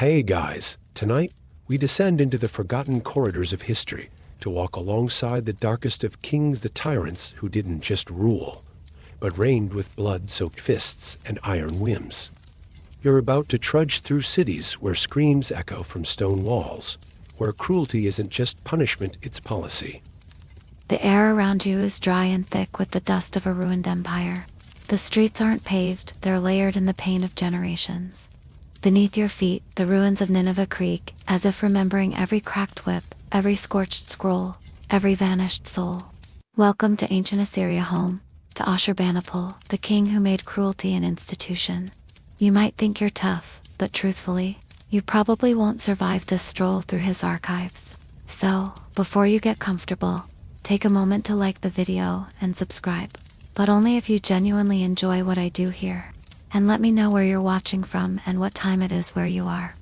Hey guys, tonight we descend into the forgotten corridors of history to walk alongside the darkest of kings, the tyrants who didn't just rule, but reigned with blood-soaked fists and iron whims. You're about to trudge through cities where screams echo from stone walls, where cruelty isn't just punishment, it's policy. The air around you is dry and thick with the dust of a ruined empire. The streets aren't paved, they're layered in the pain of generations. Beneath your feet, the ruins of Nineveh creak, as if remembering every cracked whip, every scorched scroll, every vanished soul. Welcome to ancient Assyria, home to Ashurbanipal, the king who made cruelty an institution. You might think you're tough, but truthfully, you probably won't survive this stroll through his archives. So, before you get comfortable, take a moment to like the video and subscribe, but only if you genuinely enjoy what I do here. And let me know where you're watching from and what time it is where you are.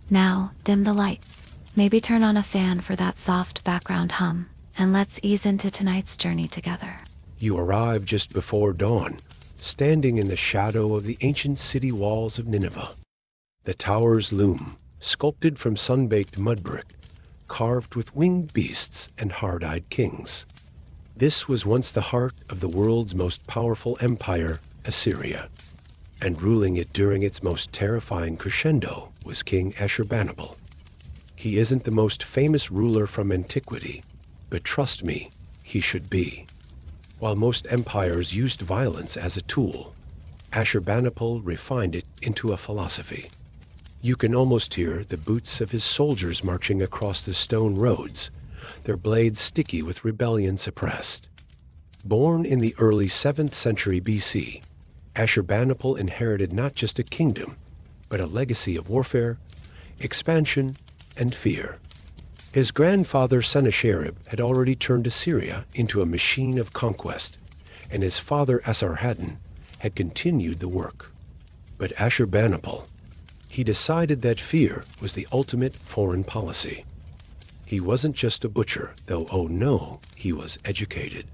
Now, dim the lights. Maybe turn on a fan for that soft background hum, and let's ease into tonight's journey together. You arrive just before dawn, standing in the shadow of the ancient city walls of Nineveh. The towers loom, sculpted from sun-baked mud brick, carved with winged beasts and hard-eyed kings. This was once the heart of the world's most powerful empire, Assyria. And ruling it during its most terrifying crescendo was King Ashurbanipal. He isn't the most famous ruler from antiquity, but trust me, he should be. While most empires used violence as a tool, Ashurbanipal refined it into a philosophy. You can almost hear the boots of his soldiers marching across the stone roads, their blades sticky with rebellion suppressed. Born in the early 7th century BC, Ashurbanipal inherited not just a kingdom, but a legacy of warfare, expansion, and fear. His grandfather Sennacherib had already turned Assyria into a machine of conquest, and his father Esarhaddon had continued the work. But Ashurbanipal, he decided that fear was the ultimate foreign policy. He wasn't just a butcher, though oh no, he was educated.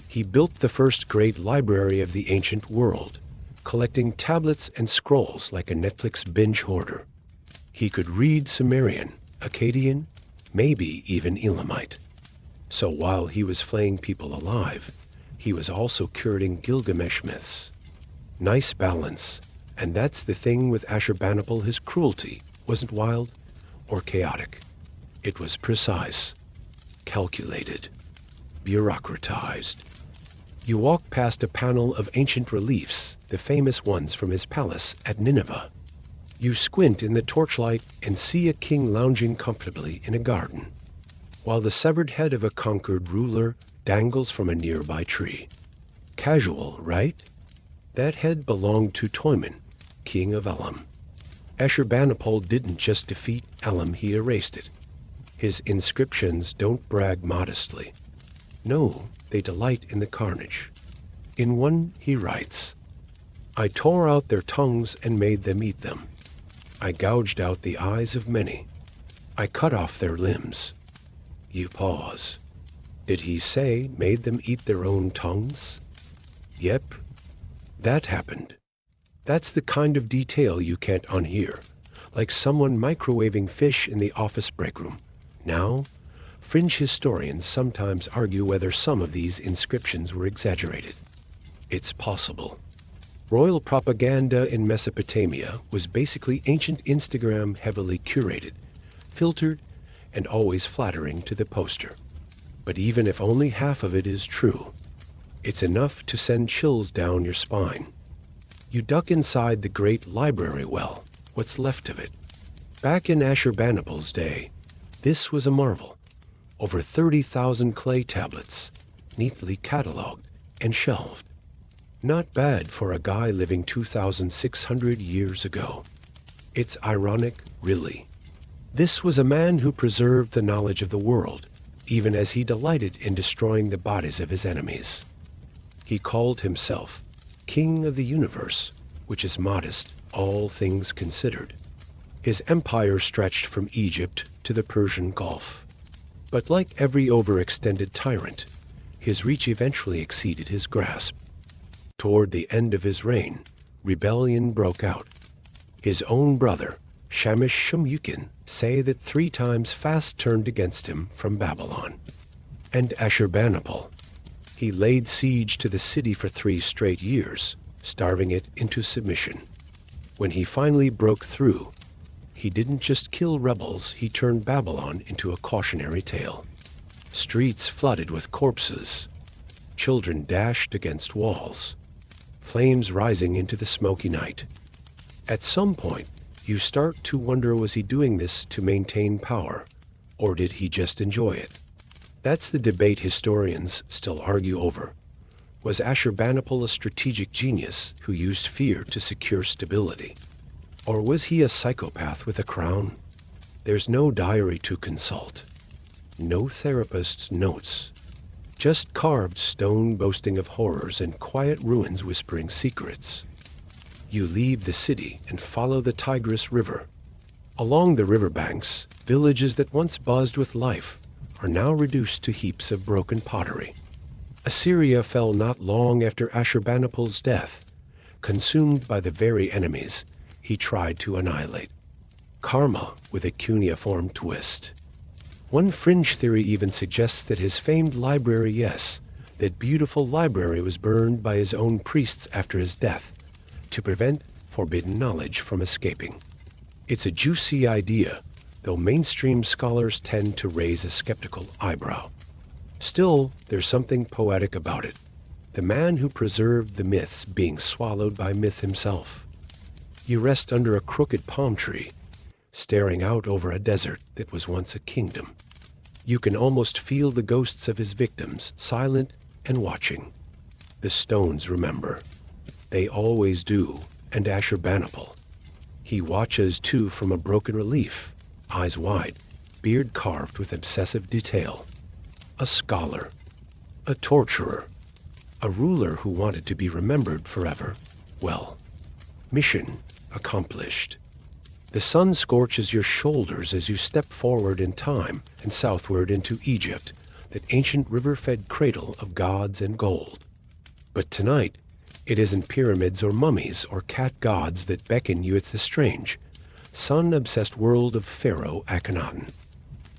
He built the first great library of the ancient world, collecting tablets and scrolls like a Netflix binge hoarder. He could read Sumerian, Akkadian, maybe even Elamite. So while he was flaying people alive, he was also curating Gilgamesh myths. Nice balance, and that's the thing with Ashurbanipal, his cruelty wasn't wild or chaotic. It was precise, calculated, bureaucratized. You walk past a panel of ancient reliefs, the famous ones from his palace at Nineveh. You squint in the torchlight and see a king lounging comfortably in a garden, while the severed head of a conquered ruler dangles from a nearby tree. Casual, right? That head belonged to Toyman, king of Elam. Ashurbanipal didn't just defeat Elam, he erased it. His inscriptions don't brag modestly. No, they delight in the carnage. In one, he writes, "I tore out their tongues and made them eat them. I gouged out the eyes of many. I cut off their limbs." You pause. Did he say made them eat their own tongues? Yep, that happened. That's the kind of detail you can't unhear, like someone microwaving fish in the office break room. Now, fringe historians sometimes argue whether some of these inscriptions were exaggerated. It's possible. Royal propaganda in Mesopotamia was basically ancient Instagram heavily curated, filtered, and always flattering to the poster. But even if only half of it is true, it's enough to send chills down your spine. You duck inside the great library well, what's left of it. Back in Ashurbanipal's day, this was a marvel. Over 30,000 clay tablets, neatly cataloged and shelved. Not bad for a guy living 2,600 years ago. It's ironic, really. This was a man who preserved the knowledge of the world, even as he delighted in destroying the bodies of his enemies. He called himself King of the Universe, which is modest, all things considered. His empire stretched from Egypt to the Persian Gulf. But like every overextended tyrant, his reach eventually exceeded his grasp. Toward the end of his reign, rebellion broke out. His own brother, Shamash Shumukin, say that 3 times fast turned against him from Babylon. And Ashurbanipal. He laid siege to the city for 3 straight years, starving it into submission. When he finally broke through, he didn't just kill rebels, he turned Babylon into a cautionary tale. Streets flooded with corpses, children dashed against walls, flames rising into the smoky night. At some point, you start to wonder, was he doing this to maintain power, or did he just enjoy it? That's the debate historians still argue over. Was Ashurbanipal a strategic genius who used fear to secure stability? Or was he a psychopath with a crown? There's no diary to consult, no therapist's notes, just carved stone boasting of horrors and quiet ruins whispering secrets. You leave the city and follow the Tigris River. Along the riverbanks, villages that once buzzed with life are now reduced to heaps of broken pottery. Assyria fell not long after Ashurbanipal's death, consumed by the very enemies he tried to annihilate. Karma with a cuneiform twist. One fringe theory even suggests that his famed library, yes, that beautiful library, was burned by his own priests after his death to prevent forbidden knowledge from escaping. It's a juicy idea, though mainstream scholars tend to raise a skeptical eyebrow. Still, there's something poetic about it. The man who preserved the myths being swallowed by myth himself. You rest under a crooked palm tree, staring out over a desert that was once a kingdom. You can almost feel the ghosts of his victims, silent and watching. The stones remember. They always do, and Ashurbanipal. He watches too from a broken relief, eyes wide, beard carved with obsessive detail. A scholar, a torturer, a ruler who wanted to be remembered forever. Well, mission accomplished. The sun scorches your shoulders as you step forward in time and southward into Egypt, that ancient river-fed cradle of gods and gold. But tonight, it isn't pyramids or mummies or cat gods that beckon you. It's the strange, sun-obsessed world of Pharaoh Akhenaten.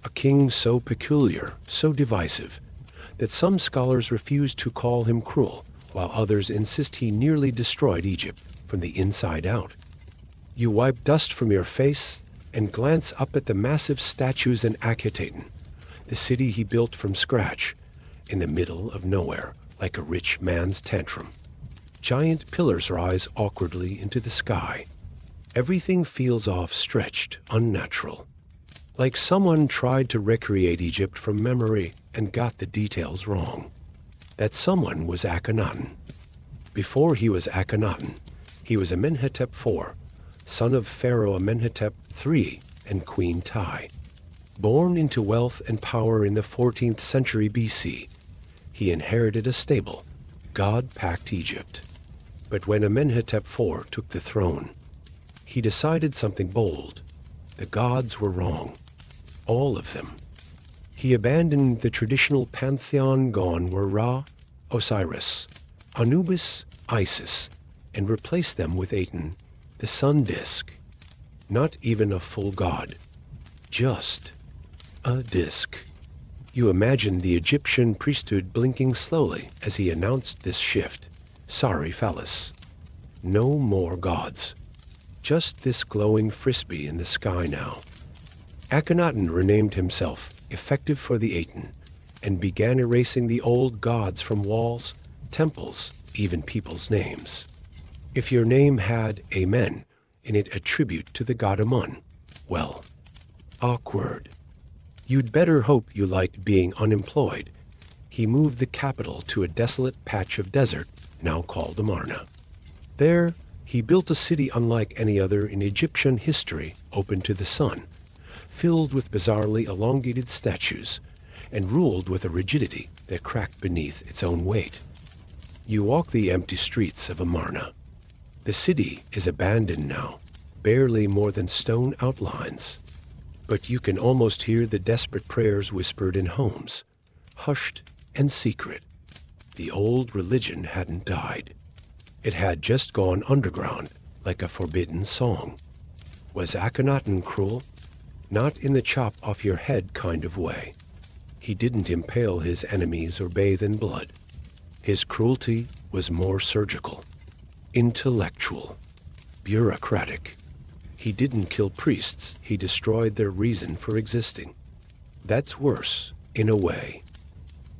A king so peculiar, so divisive, that some scholars refuse to call him cruel, while others insist he nearly destroyed Egypt from the inside out. You wipe dust from your face and glance up at the massive statues in Akhetaten, the city he built from scratch, in the middle of nowhere, like a rich man's tantrum. Giant pillars rise awkwardly into the sky. Everything feels off-stretched, unnatural. Like someone tried to recreate Egypt from memory and got the details wrong. That someone was Akhenaten. Before he was Akhenaten, he was Amenhotep IV, son of Pharaoh Amenhotep III and Queen Tai. Born into wealth and power in the 14th century BC, he inherited a stable, God-packed Egypt. But when Amenhotep IV took the throne, he decided something bold. The gods were wrong. All of them. He abandoned the traditional pantheon. Gone were Ra, Osiris, Anubis, Isis, and replaced them with Aten, the sun disk. Not even a full god. Just a disk. You imagine the Egyptian priesthood blinking slowly as he announced this shift. Sorry, phallus. No more gods. Just this glowing frisbee in the sky now. Akhenaten renamed himself, effective for the Aten, and began erasing the old gods from walls, temples, even people's names. If your name had Amen in it, a tribute to the god Amun, well, awkward. You'd better hope you liked being unemployed. He moved the capital to a desolate patch of desert now called Amarna. There, he built a city unlike any other in Egyptian history, open to the sun, filled with bizarrely elongated statues, and ruled with a rigidity that cracked beneath its own weight. You walk the empty streets of Amarna. The city is abandoned now, barely more than stone outlines. But you can almost hear the desperate prayers whispered in homes, hushed and secret. The old religion hadn't died. It had just gone underground, like a forbidden song. Was Akhenaten cruel? Not in the chop off your head kind of way. He didn't impale his enemies or bathe in blood. His cruelty was more surgical, intellectual, bureaucratic. He didn't kill priests, he destroyed their reason for existing. That's worse, in a way.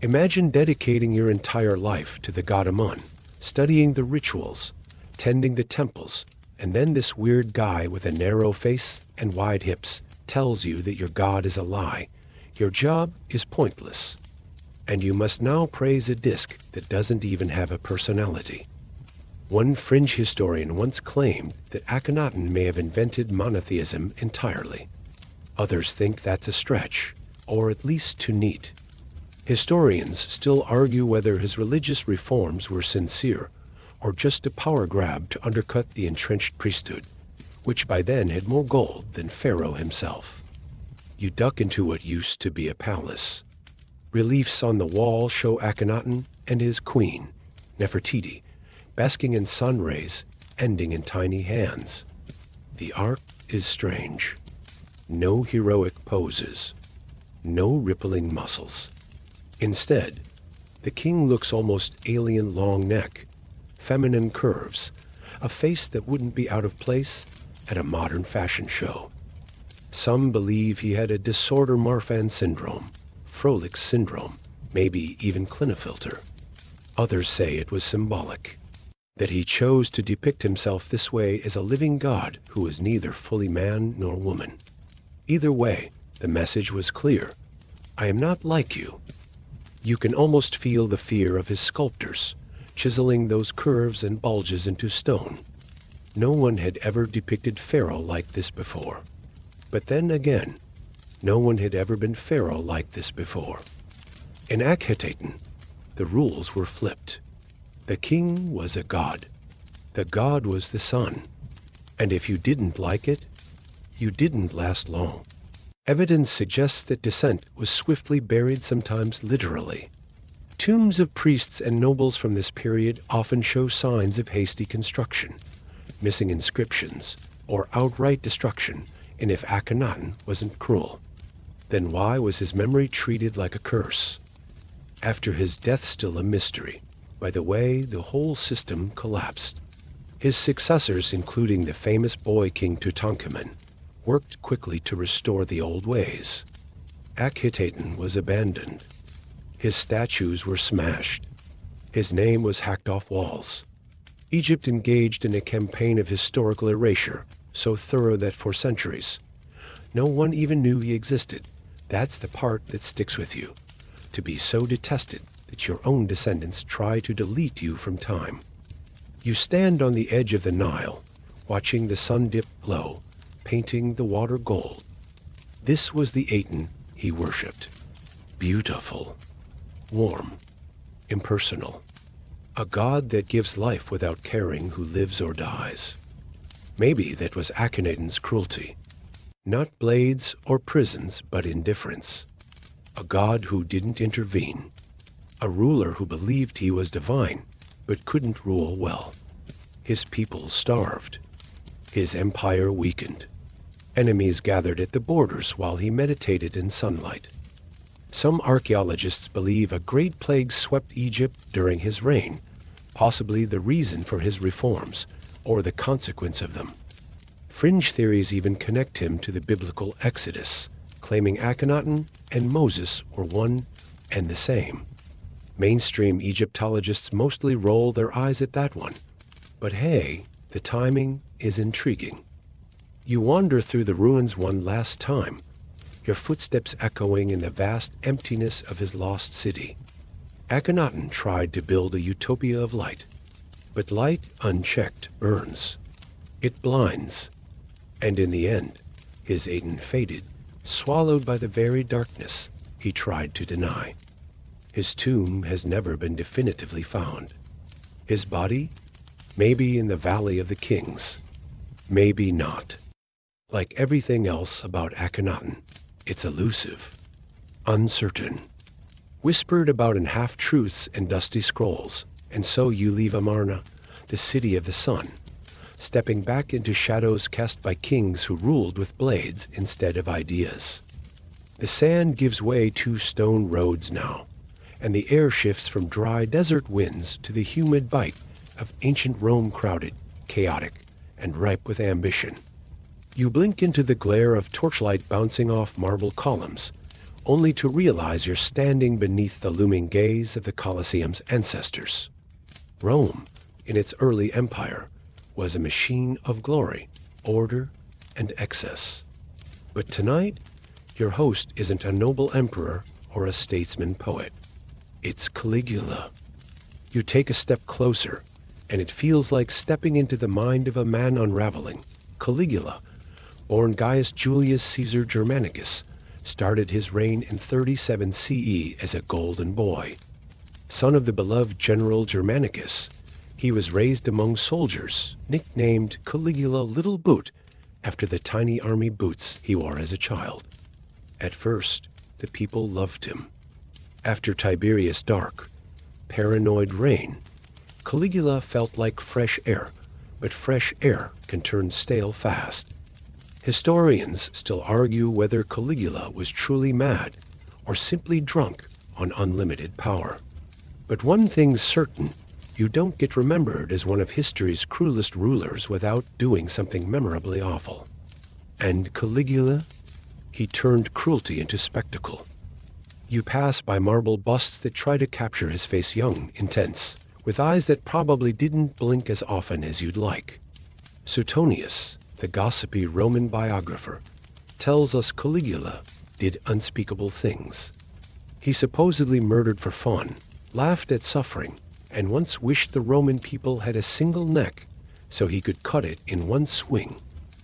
Imagine dedicating your entire life to the god Amun, studying the rituals, tending the temples, and then this weird guy with a narrow face and wide hips tells you that your god is a lie. Your job is pointless. And you must now praise a disk that doesn't even have a personality. One fringe historian once claimed that Akhenaten may have invented monotheism entirely. Others think that's a stretch, or at least too neat. Historians still argue whether his religious reforms were sincere, or just a power grab to undercut the entrenched priesthood, which by then had more gold than Pharaoh himself. You duck into what used to be a palace. Reliefs on the wall show Akhenaten and his queen, Nefertiti, basking in sun rays, ending in tiny hands. The art is strange. No heroic poses. No rippling muscles. Instead, the king looks almost alien long neck, feminine curves, a face that wouldn't be out of place at a modern fashion show. Some believe he had a disorder Marfan syndrome, Froelich syndrome, maybe even Klinefelter. Others say it was symbolic, that he chose to depict himself this way as a living god who was neither fully man nor woman. Either way, the message was clear. I am not like you. You can almost feel the fear of his sculptors, chiseling those curves and bulges into stone. No one had ever depicted Pharaoh like this before. But then again, no one had ever been Pharaoh like this before. In Akhenaten, the rules were flipped. The king was a god. The god was the sun. And if you didn't like it, you didn't last long. Evidence suggests that descent was swiftly buried, sometimes literally. Tombs of priests and nobles from this period often show signs of hasty construction, missing inscriptions, or outright destruction. And if Akhenaten wasn't cruel, then why was his memory treated like a curse? After his death, still a mystery. By the way, the whole system collapsed. His successors, including the famous boy king Tutankhamun, worked quickly to restore the old ways. Akhenaten was abandoned. His statues were smashed. His name was hacked off walls. Egypt engaged in a campaign of historical erasure, so thorough that for centuries, no one even knew he existed. That's the part that sticks with you, to be so detested that your own descendants try to delete you from time. You stand on the edge of the Nile, watching the sun dip low, painting the water gold. This was the Aten he worshipped. Beautiful, warm, impersonal. A god that gives life without caring who lives or dies. Maybe that was Akhenaten's cruelty. Not blades or prisons, but indifference. A god who didn't intervene. A ruler who believed he was divine, but couldn't rule well. His people starved. His empire weakened. Enemies gathered at the borders while he meditated in sunlight. Some archaeologists believe a great plague swept Egypt during his reign, possibly the reason for his reforms, or the consequence of them. Fringe theories even connect him to the biblical Exodus, claiming Akhenaten and Moses were one and the same. Mainstream Egyptologists mostly roll their eyes at that one. But hey, the timing is intriguing. You wander through the ruins one last time, your footsteps echoing in the vast emptiness of his lost city. Akhenaten tried to build a utopia of light, but light unchecked burns. It blinds. And in the end, his Aten faded, swallowed by the very darkness he tried to deny. His tomb has never been definitively found. His body? Maybe in the Valley of the Kings. Maybe not. Like everything else about Akhenaten, it's elusive, uncertain, whispered about in half-truths and dusty scrolls. And so you leave Amarna, the city of the sun, stepping back into shadows cast by kings who ruled with blades instead of ideas. The sand gives way to stone roads now, and the air shifts from dry desert winds to the humid bite of ancient Rome, crowded, chaotic, and ripe with ambition. You blink into the glare of torchlight bouncing off marble columns, only to realize you're standing beneath the looming gaze of the Colosseum's ancestors. Rome, in its early empire, was a machine of glory, order, and excess. But tonight, your host isn't a noble emperor or a statesman poet. It's Caligula. You take a step closer, and it feels like stepping into the mind of a man unraveling. Caligula, born Gaius Julius Caesar Germanicus, started his reign in 37 CE as a golden boy. Son of the beloved general Germanicus, he was raised among soldiers, nicknamed Caligula Little Boot, after the tiny army boots he wore as a child. At first, the people loved him. After Tiberius' dark, paranoid reign, Caligula felt like fresh air, but fresh air can turn stale fast. Historians still argue whether Caligula was truly mad or simply drunk on unlimited power. But one thing's certain, you don't get remembered as one of history's cruelest rulers without doing something memorably awful. And Caligula? He turned cruelty into spectacle. You pass by marble busts that try to capture his face, young, intense, with eyes that probably didn't blink as often as you'd like. Suetonius, the gossipy Roman biographer, tells us Caligula did unspeakable things. He supposedly murdered for fun, laughed at suffering, and once wished the Roman people had a single neck so he could cut it in one swing,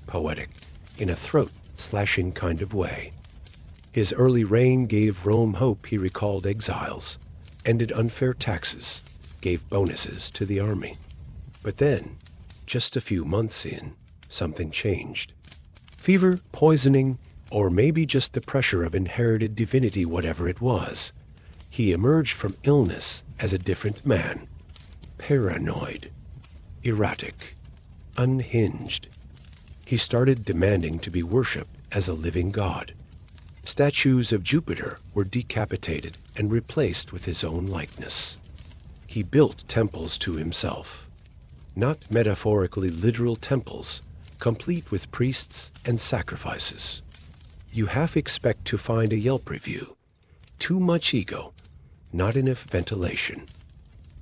poetic, in a throat-slashing kind of way. His early reign gave Rome hope. He recalled exiles, ended unfair taxes, gave bonuses to the army. But then, just a few months in, something changed. Fever, poisoning, or maybe just the pressure of inherited divinity, whatever it was. He emerged from illness as a different man. Paranoid, erratic, unhinged. He started demanding to be worshipped as a living god. Statues of Jupiter were decapitated and replaced with his own likeness. He built temples to himself. Not metaphorically literal temples, complete with priests and sacrifices. You half expect to find a Yelp review. Too much ego, not enough ventilation.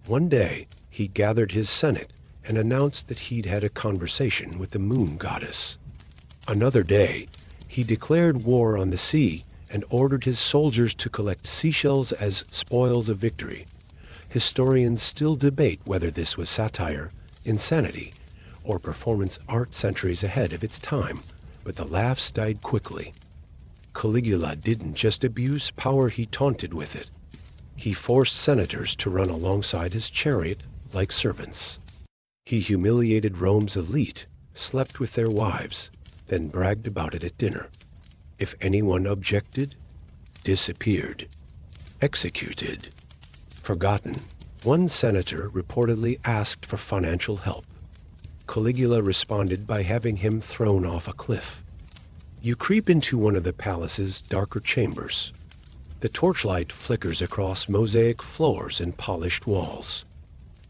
One day, he gathered his Senate and announced that he'd had a conversation with the moon goddess. Another day, he declared war on the sea and ordered his soldiers to collect seashells as spoils of victory. Historians still debate whether this was satire, insanity, or performance art centuries ahead of its time, but the laughs died quickly. Caligula didn't just abuse power, he taunted with it. He forced senators to run alongside his chariot like servants. He humiliated Rome's elite, slept with their wives, then bragged about it at dinner. If anyone objected, disappeared, executed, forgotten. One senator reportedly asked for financial help. Caligula responded by having him thrown off a cliff. You creep into one of the palace's darker chambers. The torchlight flickers across mosaic floors and polished walls.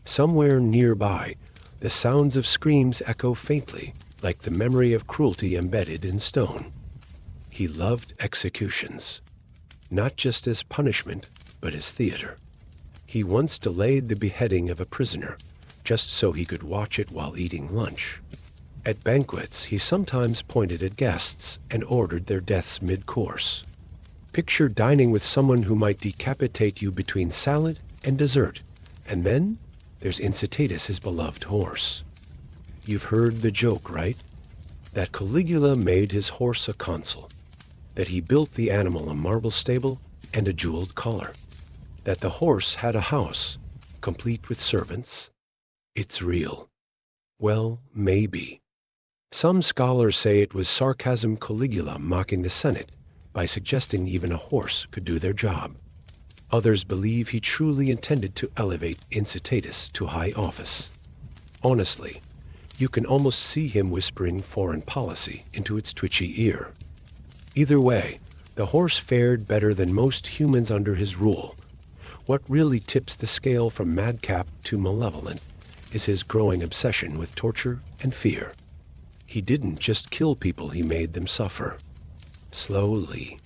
Somewhere nearby, the sounds of screams echo faintly, like the memory of cruelty embedded in stone. He loved executions, not just as punishment, but as theater. He once delayed the beheading of a prisoner, just so he could watch it while eating lunch. At banquets, he sometimes pointed at guests and ordered their deaths mid-course. Picture dining with someone who might decapitate you between salad and dessert. And then there's Incitatus, his beloved horse. You've heard the joke, right? That Caligula made his horse a consul. That he built the animal a marble stable and a jeweled collar. That the horse had a house, complete with servants. It's real. Well, maybe. Some scholars say it was sarcasm, Caligula mocking the Senate by suggesting even a horse could do their job. Others believe he truly intended to elevate Incitatus to high office. Honestly, You can almost see him whispering foreign policy into its twitchy ear. Either way, the horse fared better than most humans under his rule. What really tips the scale from madcap to malevolent is his growing obsession with torture and fear. He didn't just kill people, he made them suffer. Slowly.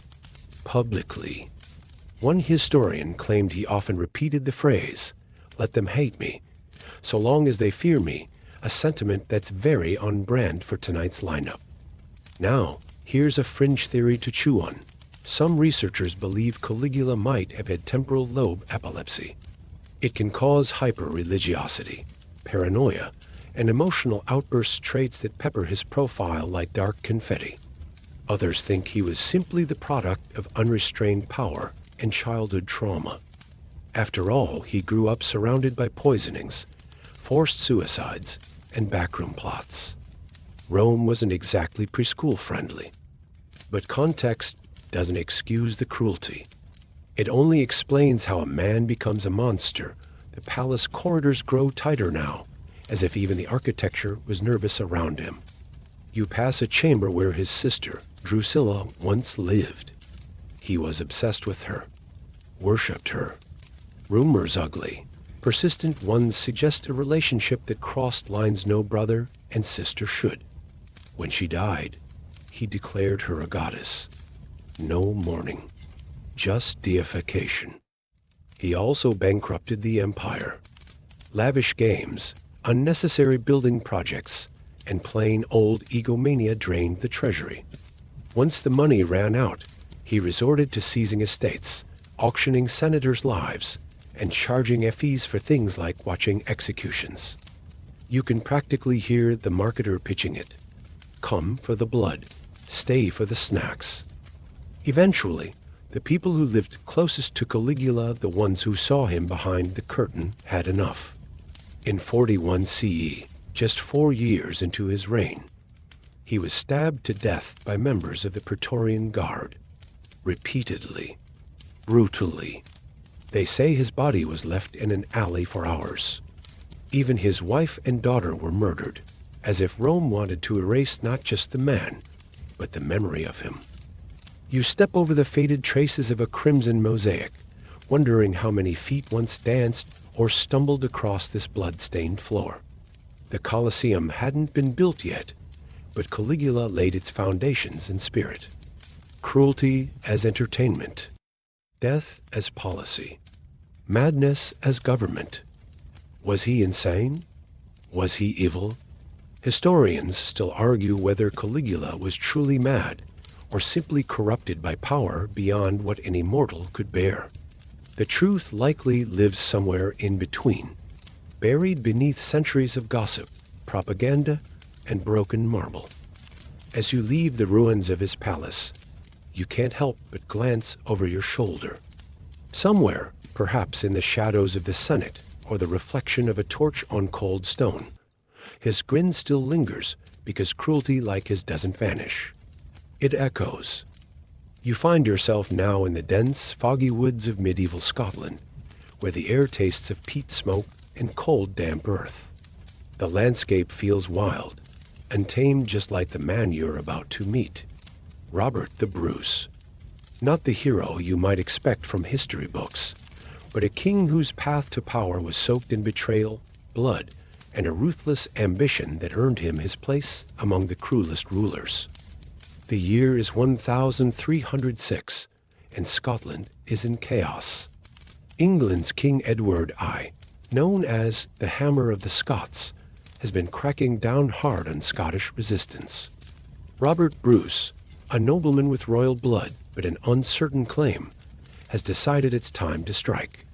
Publicly. One historian claimed he often repeated the phrase, "Let them hate me, so long as they fear me," a sentiment that's very on brand for tonight's lineup. Now, here's a fringe theory to chew on. Some researchers believe Caligula might have had temporal lobe epilepsy. It can cause hyper-religiosity, paranoia, and emotional outbursts, traits that pepper his profile like dark confetti. Others think he was simply the product of unrestrained power and childhood trauma. After all, he grew up surrounded by poisonings, forced suicides, and backroom plots. Rome wasn't exactly preschool friendly. But context doesn't excuse the cruelty. It only explains how a man becomes a monster. The palace corridors grow tighter now, as if even the architecture was nervous around him. You pass a chamber where his sister, Drusilla, once lived. He was obsessed with her, worshipped her. Rumors ugly, persistent ones suggest a relationship that crossed lines no brother and sister should. When she died, he declared her a goddess. No mourning, just deification. He also bankrupted the empire. Lavish games, unnecessary building projects, and plain old egomania drained the treasury. Once the money ran out, he resorted to seizing estates, auctioning senators' lives, and charging fees for things like watching executions. You can practically hear the marketer pitching it. Come for the blood, stay for the snacks. Eventually, the people who lived closest to Caligula, the ones who saw him behind the curtain, had enough. In 41 CE, just 4 years into his reign, he was stabbed to death by members of the Praetorian Guard. Repeatedly. Brutally. They say his body was left in an alley for hours. Even his wife and daughter were murdered, as if Rome wanted to erase not just the man, but the memory of him. You step over the faded traces of a crimson mosaic, wondering how many feet once danced or stumbled across this blood-stained floor. The Colosseum hadn't been built yet, but Caligula laid its foundations in spirit. Cruelty as entertainment, death as policy, madness as government. Was he insane? Was he evil? Historians still argue whether Caligula was truly mad or simply corrupted by power beyond what any mortal could bear. The truth likely lives somewhere in between, buried beneath centuries of gossip, propaganda, and broken marble. As you leave the ruins of his palace, you can't help but glance over your shoulder. Somewhere, perhaps in the shadows of the Senate or the reflection of a torch on cold stone, his grin still lingers because cruelty like his doesn't vanish. It echoes. You find yourself now in the dense, foggy woods of medieval Scotland, where the air tastes of peat smoke and cold, damp earth. The landscape feels wild, untamed, just like the man you're about to meet, Robert the Bruce. Not the hero you might expect from history books, but a king whose path to power was soaked in betrayal, blood, and a ruthless ambition that earned him his place among the cruelest rulers. The year is 1306, and Scotland is in chaos. England's King Edward I, known as the Hammer of the Scots, has been cracking down hard on Scottish resistance. Robert Bruce, a nobleman with royal blood but an uncertain claim, has decided it's time to strike.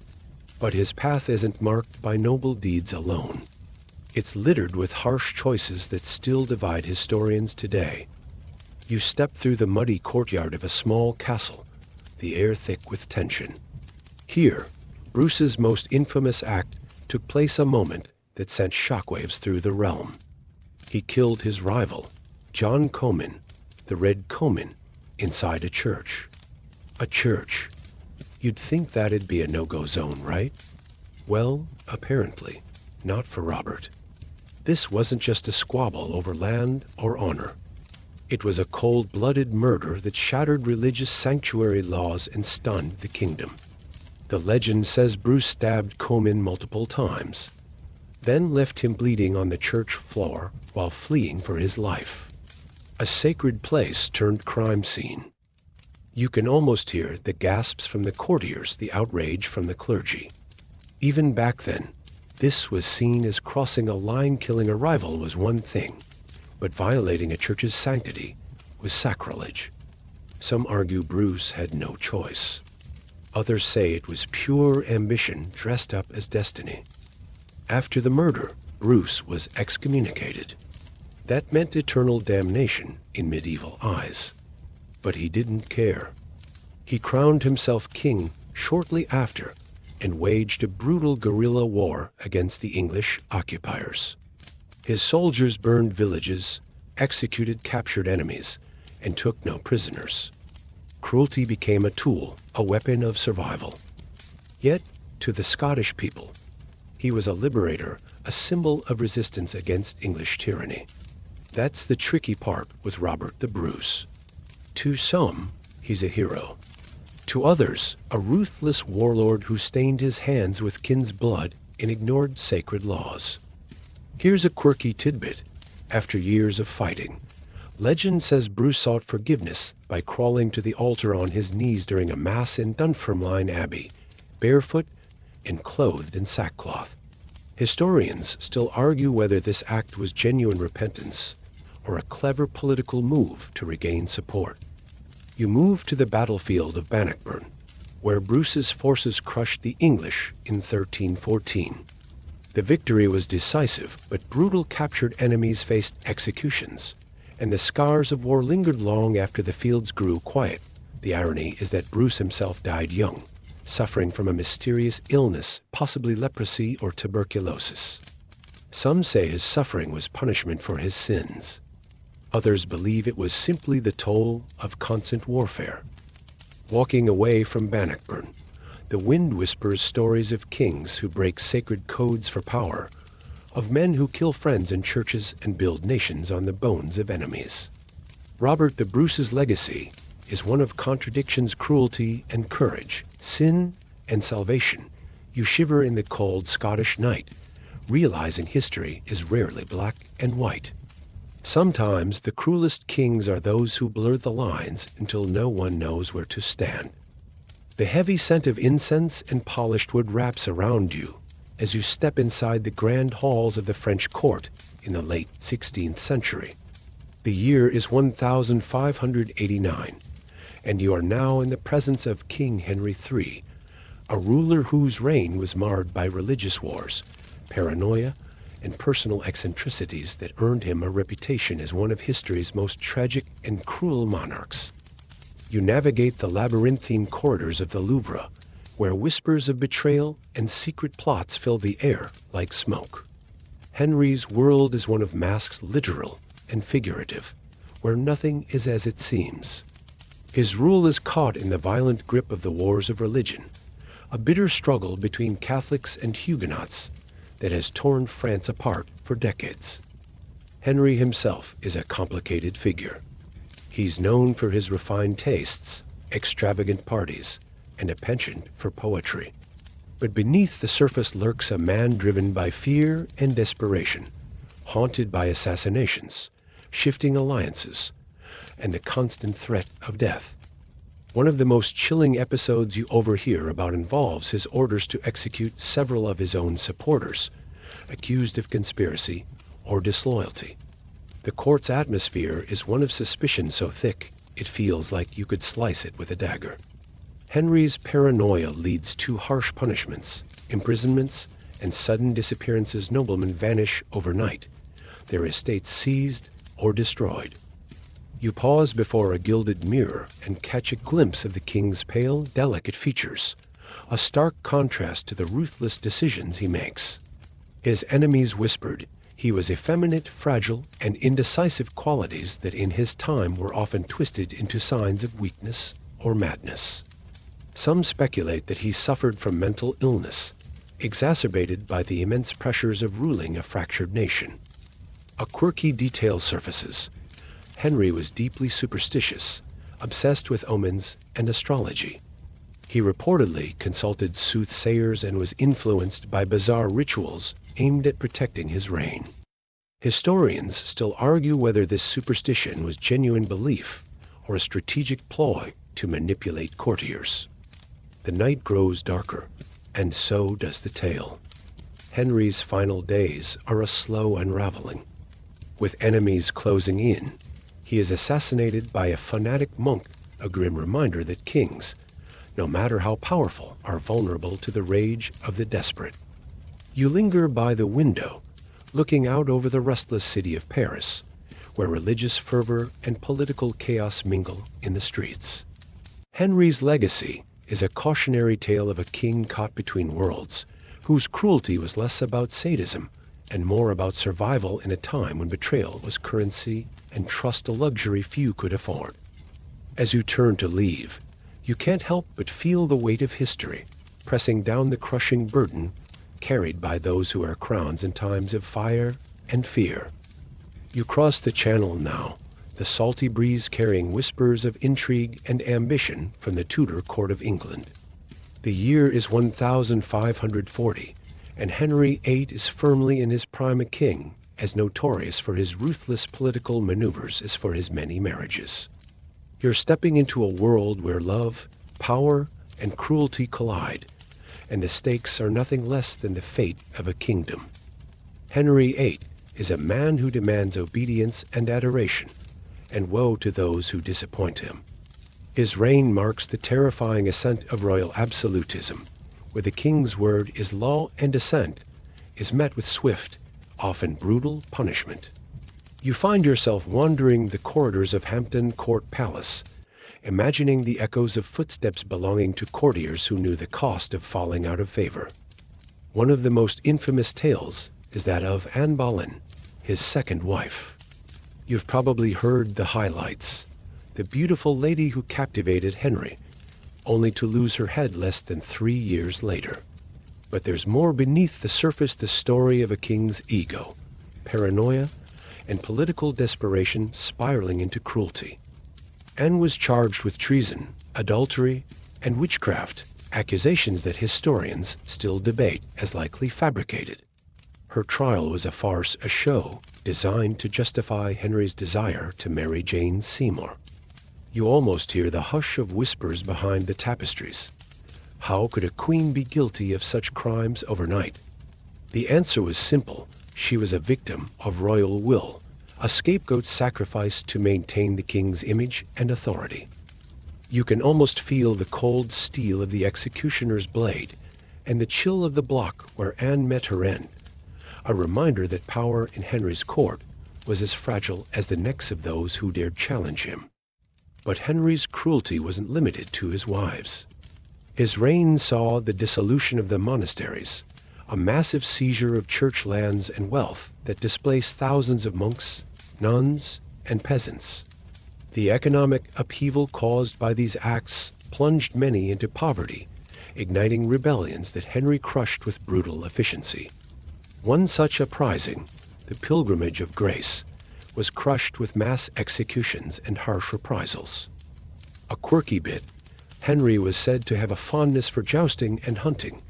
But his path isn't marked by noble deeds alone. It's littered with harsh choices that still divide historians today. You step through the muddy courtyard of a small castle, the air thick with tension. Here, Bruce's most infamous act took place a moment that sent shockwaves through the realm. He killed his rival, John Comyn, the Red Comyn, inside a church. A church. You'd think that'd be a no-go zone, right? Well, apparently, not for Robert. This wasn't just a squabble over land or honor. It was a cold-blooded murder that shattered religious sanctuary laws and stunned the kingdom. The legend says Bruce stabbed Comyn multiple times, then left him bleeding on the church floor while fleeing for his life. A sacred place turned crime scene. You can almost hear the gasps from the courtiers, the outrage from the clergy. Even back then, this was seen as crossing a line. Killing a rival was one thing, but violating a church's sanctity was sacrilege. Some argue Bruce had no choice. Others say it was pure ambition dressed up as destiny. After the murder, Bruce was excommunicated. That meant eternal damnation in medieval eyes. But he didn't care. He crowned himself king shortly after and waged a brutal guerrilla war against the English occupiers. His soldiers burned villages, executed captured enemies, and took no prisoners. Cruelty became a tool, a weapon of survival. Yet, to the Scottish people, he was a liberator, a symbol of resistance against English tyranny. That's the tricky part with Robert the Bruce. To some, he's a hero. To others, a ruthless warlord who stained his hands with kin's blood and ignored sacred laws. Here's a quirky tidbit. After years of fighting, legend says Bruce sought forgiveness by crawling to the altar on his knees during a mass in Dunfermline Abbey, barefoot and clothed in sackcloth. Historians still argue whether this act was genuine repentance or a clever political move to regain support. You move to the battlefield of Bannockburn, where Bruce's forces crushed the English in 1314. The victory was decisive, but brutal captured enemies faced executions, and the scars of war lingered long after the fields grew quiet. The irony is that Bruce himself died young, suffering from a mysterious illness, possibly leprosy or tuberculosis. Some say his suffering was punishment for his sins. Others believe it was simply the toll of constant warfare. Walking away from Bannockburn, the wind whispers stories of kings who break sacred codes for power, of men who kill friends in churches and build nations on the bones of enemies. Robert the Bruce's legacy is one of contradictions, cruelty and courage, sin and salvation. You shiver in the cold Scottish night, realizing history is rarely black and white. Sometimes the cruelest kings are those who blur the lines until no one knows where to stand. The heavy scent of incense and polished wood wraps around you as you step inside the grand halls of the French court in the late 16th century. The year is 1589, and you are now in the presence of King Henry III, a ruler whose reign was marred by religious wars, paranoia, and personal eccentricities that earned him a reputation as one of history's most tragic and cruel monarchs. You navigate the labyrinthine corridors of the Louvre, where whispers of betrayal and secret plots fill the air like smoke. Henry's world is one of masks, literal and figurative, where nothing is as it seems. His rule is caught in the violent grip of the wars of religion, a bitter struggle between Catholics and Huguenots that has torn France apart for decades. Henry himself is a complicated figure. He's known for his refined tastes, extravagant parties, and a penchant for poetry. But beneath the surface lurks a man driven by fear and desperation, haunted by assassinations, shifting alliances, and the constant threat of death. One of the most chilling episodes you overhear about involves his orders to execute several of his own supporters, accused of conspiracy or disloyalty. The court's atmosphere is one of suspicion so thick it feels like you could slice it with a dagger. Henry's paranoia leads to harsh punishments, imprisonments, and sudden disappearances. Noblemen vanish overnight, their estates seized or destroyed. You pause before a gilded mirror and catch a glimpse of the king's pale, delicate features, a stark contrast to the ruthless decisions he makes. His enemies whispered he was effeminate, fragile, and indecisive, qualities that in his time were often twisted into signs of weakness or madness. Some speculate that he suffered from mental illness, exacerbated by the immense pressures of ruling a fractured nation. A quirky detail surfaces. Henry was deeply superstitious, obsessed with omens and astrology. He reportedly consulted soothsayers and was influenced by bizarre rituals aimed at protecting his reign. Historians still argue whether this superstition was genuine belief or a strategic ploy to manipulate courtiers. The night grows darker, and so does the tale. Henry's final days are a slow unraveling. With enemies closing in, he is assassinated by a fanatic monk, a grim reminder that kings, no matter how powerful, are vulnerable to the rage of the desperate. You linger by the window, looking out over the restless city of Paris, where religious fervor and political chaos mingle in the streets. Henry's legacy is a cautionary tale of a king caught between worlds, whose cruelty was less about sadism and more about survival in a time when betrayal was currency and trust a luxury few could afford. As you turn to leave, you can't help but feel the weight of history, pressing down the crushing burden carried by those who wear crowns in times of fire and fear. You cross the channel now, the salty breeze carrying whispers of intrigue and ambition from the Tudor court of England. The year is 1540, and Henry VIII is firmly in his prime a king, as notorious for his ruthless political maneuvers as for his many marriages. You're stepping into a world where love, power, and cruelty collide, and the stakes are nothing less than the fate of a kingdom. Henry VIII is a man who demands obedience and adoration, and woe to those who disappoint him. His reign marks the terrifying ascent of royal absolutism, where the king's word is law and assent is met with swift, often brutal punishment. You find yourself wandering the corridors of Hampton Court Palace, imagining the echoes of footsteps belonging to courtiers who knew the cost of falling out of favor. One of the most infamous tales is that of Anne Boleyn, his second wife. You've probably heard the highlights. The beautiful lady who captivated Henry, only to lose her head less than 3 years later. But there's more beneath the surface, the story of a king's ego, paranoia, and political desperation spiraling into cruelty. Anne was charged with treason, adultery, and witchcraft, accusations that historians still debate as likely fabricated. Her trial was a farce, a show designed to justify Henry's desire to marry Jane Seymour. You almost hear the hush of whispers behind the tapestries. How could a queen be guilty of such crimes overnight? The answer was simple. She was a victim of royal will, a scapegoat sacrificed to maintain the king's image and authority. You can almost feel the cold steel of the executioner's blade and the chill of the block where Anne met her end, a reminder that power in Henry's court was as fragile as the necks of those who dared challenge him. But Henry's cruelty wasn't limited to his wives. His reign saw the dissolution of the monasteries, a massive seizure of church lands and wealth that displaced thousands of monks, nuns, and peasants. The economic upheaval caused by these acts plunged many into poverty, igniting rebellions that Henry crushed with brutal efficiency. One such uprising, the Pilgrimage of Grace, was crushed with mass executions and harsh reprisals. A quirky bit, Henry was said to have a fondness for jousting and hunting,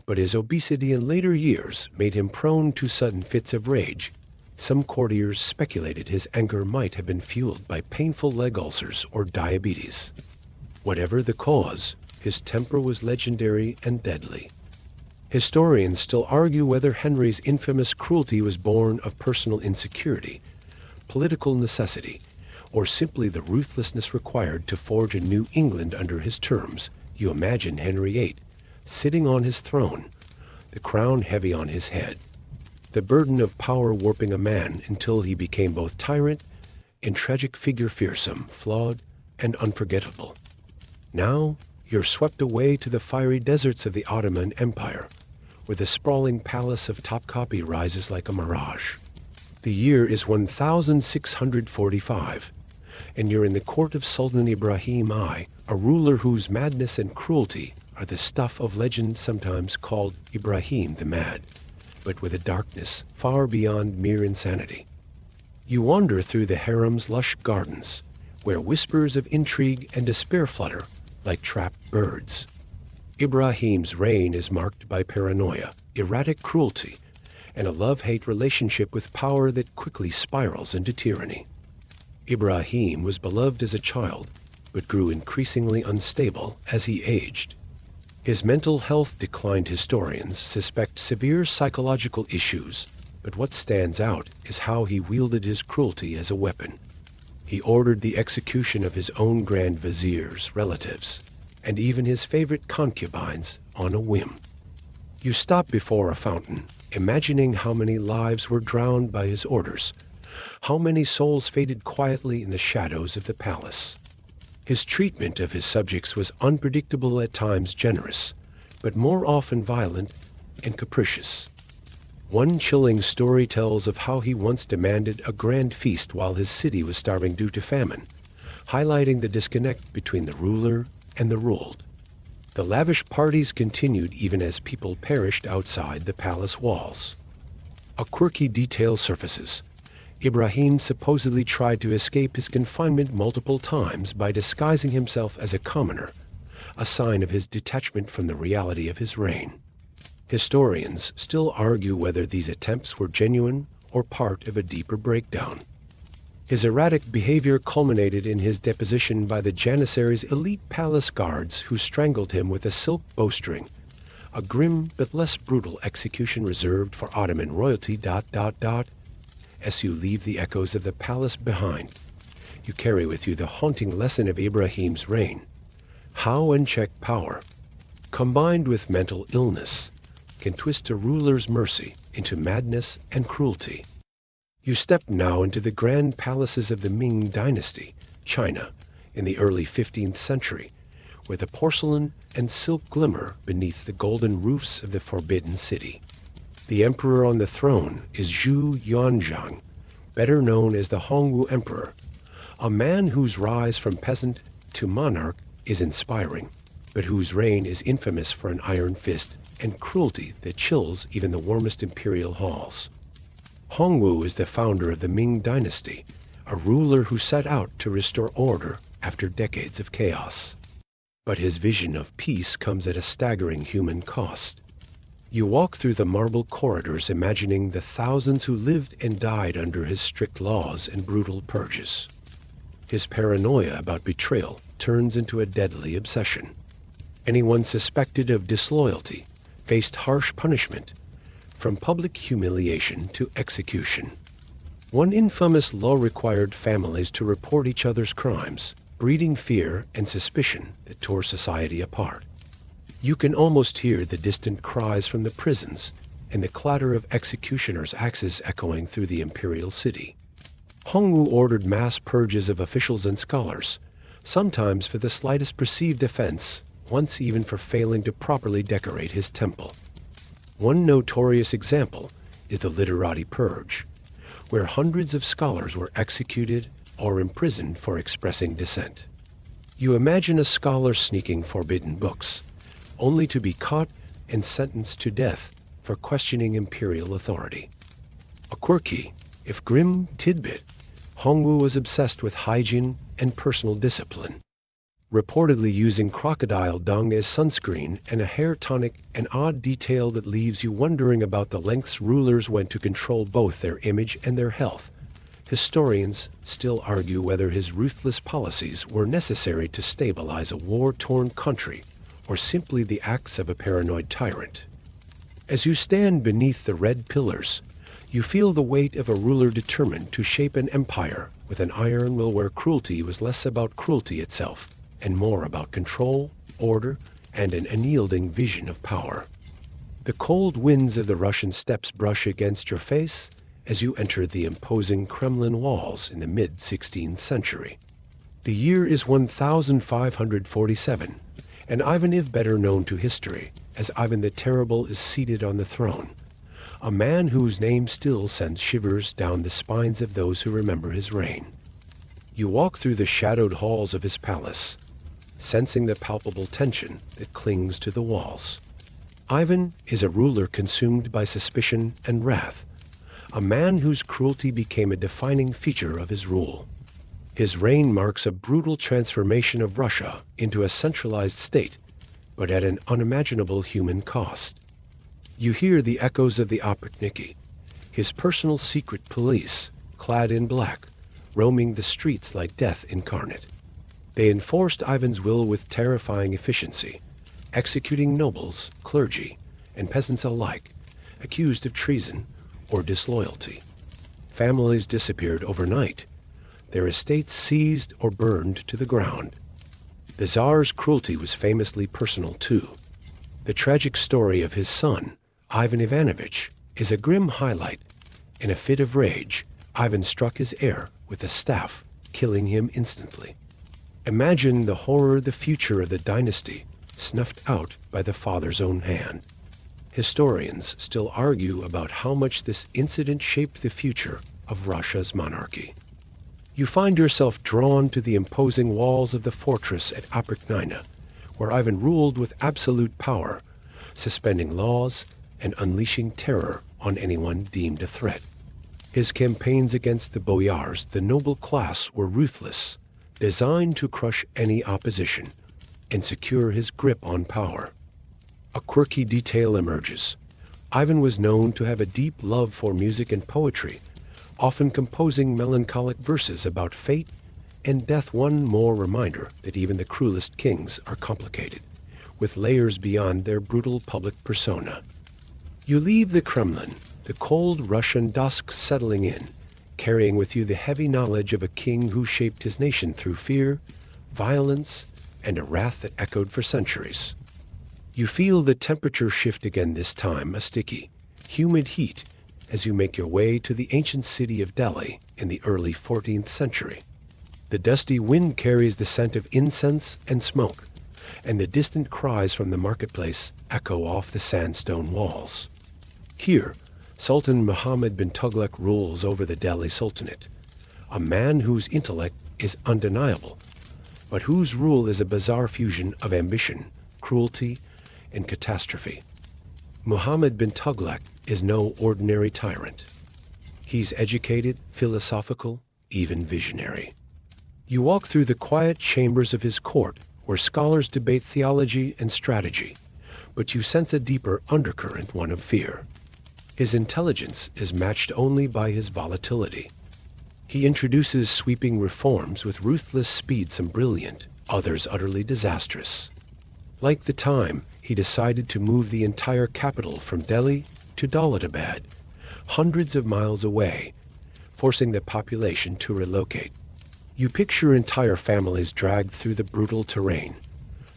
but his obesity in later years made him prone to sudden fits of rage. Some courtiers speculated his anger might have been fueled by painful leg ulcers or diabetes. Whatever the cause, his temper was legendary and deadly. Historians still argue whether Henry's infamous cruelty was born of personal insecurity, political necessity, or simply the ruthlessness required to forge a new England under his terms. You imagine Henry VIII, sitting on his throne, the crown heavy on his head, the burden of power warping a man until he became both tyrant and tragic figure, fearsome, flawed, and unforgettable. Now you're swept away to the fiery deserts of the Ottoman Empire, where the sprawling palace of Topkapi rises like a mirage. The year is 1645, and you're in the court of Sultan Ibrahim I, a ruler whose madness and cruelty are the stuff of legend, sometimes called Ibrahim the Mad, but with a darkness far beyond mere insanity. You wander through the harem's lush gardens, where whispers of intrigue and despair flutter like trapped birds. Ibrahim's reign is marked by paranoia, erratic cruelty, and a love-hate relationship with power that quickly spirals into tyranny. Ibrahim was beloved as a child, but grew increasingly unstable as he aged. His mental health declined. Historians suspect severe psychological issues, but what stands out is how he wielded his cruelty as a weapon. He ordered the execution of his own grand vizier's relatives, and even his favorite concubines, on a whim. You stop before a fountain, imagining how many lives were drowned by his orders, how many souls faded quietly in the shadows of the palace. His treatment of his subjects was unpredictable, at times generous, but more often violent and capricious. One chilling story tells of how he once demanded a grand feast while his city was starving due to famine, highlighting the disconnect between the ruler and the ruled. The lavish parties continued even as people perished outside the palace walls. A quirky detail surfaces. Ibrahim supposedly tried to escape his confinement multiple times by disguising himself as a commoner, a sign of his detachment from the reality of his reign. Historians still argue whether these attempts were genuine or part of a deeper breakdown. His erratic behavior culminated in his deposition by the Janissaries' elite palace guards, who strangled him with a silk bowstring, a grim but less brutal execution reserved for Ottoman royalty. As you leave the echoes of the palace behind, you carry with you the haunting lesson of Ibrahim's reign. How unchecked power, combined with mental illness, can twist a ruler's mercy into madness and cruelty. You step now into the grand palaces of the Ming Dynasty, China, in the early 15th century, where the porcelain and silk glimmer beneath the golden roofs of the Forbidden City. The emperor on the throne is Zhu Yuanzhang, better known as the Hongwu Emperor, a man whose rise from peasant to monarch is inspiring, but whose reign is infamous for an iron fist and cruelty that chills even the warmest imperial halls. Hongwu is the founder of the Ming Dynasty, a ruler who set out to restore order after decades of chaos. But his vision of peace comes at a staggering human cost. You walk through the marble corridors imagining the thousands who lived and died under his strict laws and brutal purges. His paranoia about betrayal turns into a deadly obsession. Anyone suspected of disloyalty faced harsh punishment, from public humiliation to execution. One infamous law required families to report each other's crimes, breeding fear and suspicion that tore society apart. You can almost hear the distant cries from the prisons and the clatter of executioners' axes echoing through the imperial city. Hongwu ordered mass purges of officials and scholars, sometimes for the slightest perceived offense, once even for failing to properly decorate his temple. One notorious example is the literati purge, where hundreds of scholars were executed or imprisoned for expressing dissent. You imagine a scholar sneaking forbidden books, only to be caught and sentenced to death for questioning imperial authority. A quirky, if grim, tidbit, Hongwu was obsessed with hygiene and personal discipline, reportedly using crocodile dung as sunscreen and a hair tonic, an odd detail that leaves you wondering about the lengths rulers went to control both their image and their health. Historians still argue whether his ruthless policies were necessary to stabilize a war-torn country or simply the acts of a paranoid tyrant. As you stand beneath the red pillars, you feel the weight of a ruler determined to shape an empire with an iron will, where cruelty was less about cruelty itself and more about control, order, and an unyielding vision of power. The cold winds of the Russian steppes brush against your face as you enter the imposing Kremlin walls in the mid-16th century. The year is 1547, and Ivan IV, better known to history as Ivan the Terrible, is seated on the throne, a man whose name still sends shivers down the spines of those who remember his reign. You walk through the shadowed halls of his palace, sensing the palpable tension that clings to the walls. Ivan is a ruler consumed by suspicion and wrath, a man whose cruelty became a defining feature of his rule. His reign marks a brutal transformation of Russia into a centralized state, but at an unimaginable human cost. You hear the echoes of the Oprychniki, his personal secret police, clad in black, roaming the streets like death incarnate. They enforced Ivan's will with terrifying efficiency, executing nobles, clergy, and peasants alike, accused of treason or disloyalty. Families disappeared overnight, their estates seized or burned to the ground. The Tsar's cruelty was famously personal too. The tragic story of his son, Ivan Ivanovich, is a grim highlight. In a fit of rage, Ivan struck his heir with a staff, killing him instantly. Imagine the horror, the future of the dynasty, snuffed out by the father's own hand. Historians still argue about how much this incident shaped the future of Russia's monarchy. You find yourself drawn to the imposing walls of the fortress at Oprychnina, where Ivan ruled with absolute power, suspending laws and unleashing terror on anyone deemed a threat. His campaigns against the boyars, the noble class, were ruthless, designed to crush any opposition and secure his grip on power. A quirky detail emerges. Ivan was known to have a deep love for music and poetry, often composing melancholic verses about fate and death. One more reminder that even the cruelest kings are complicated, with layers beyond their brutal public persona. You leave the Kremlin, the cold Russian dusk settling in, carrying with you the heavy knowledge of a king who shaped his nation through fear, violence, and a wrath that echoed for centuries. You feel the temperature shift again, this time a sticky, humid heat, as you make your way to the ancient city of Delhi in the early 14th century. The dusty wind carries the scent of incense and smoke, and the distant cries from the marketplace echo off the sandstone walls. Here, Sultan Muhammad bin Tughlaq rules over the Delhi Sultanate, a man whose intellect is undeniable, but whose rule is a bizarre fusion of ambition, cruelty, and catastrophe. Muhammad bin Tughlaq is no ordinary tyrant. He's educated, philosophical, even visionary. You walk through the quiet chambers of his court, where scholars debate theology and strategy, but you sense a deeper undercurrent, one of fear. His intelligence is matched only by his volatility. He introduces sweeping reforms with ruthless speed, some brilliant, others utterly disastrous. Like the time he decided to move the entire capital from Delhi to Daulatabad, hundreds of miles away, forcing the population to relocate. You picture entire families dragged through the brutal terrain,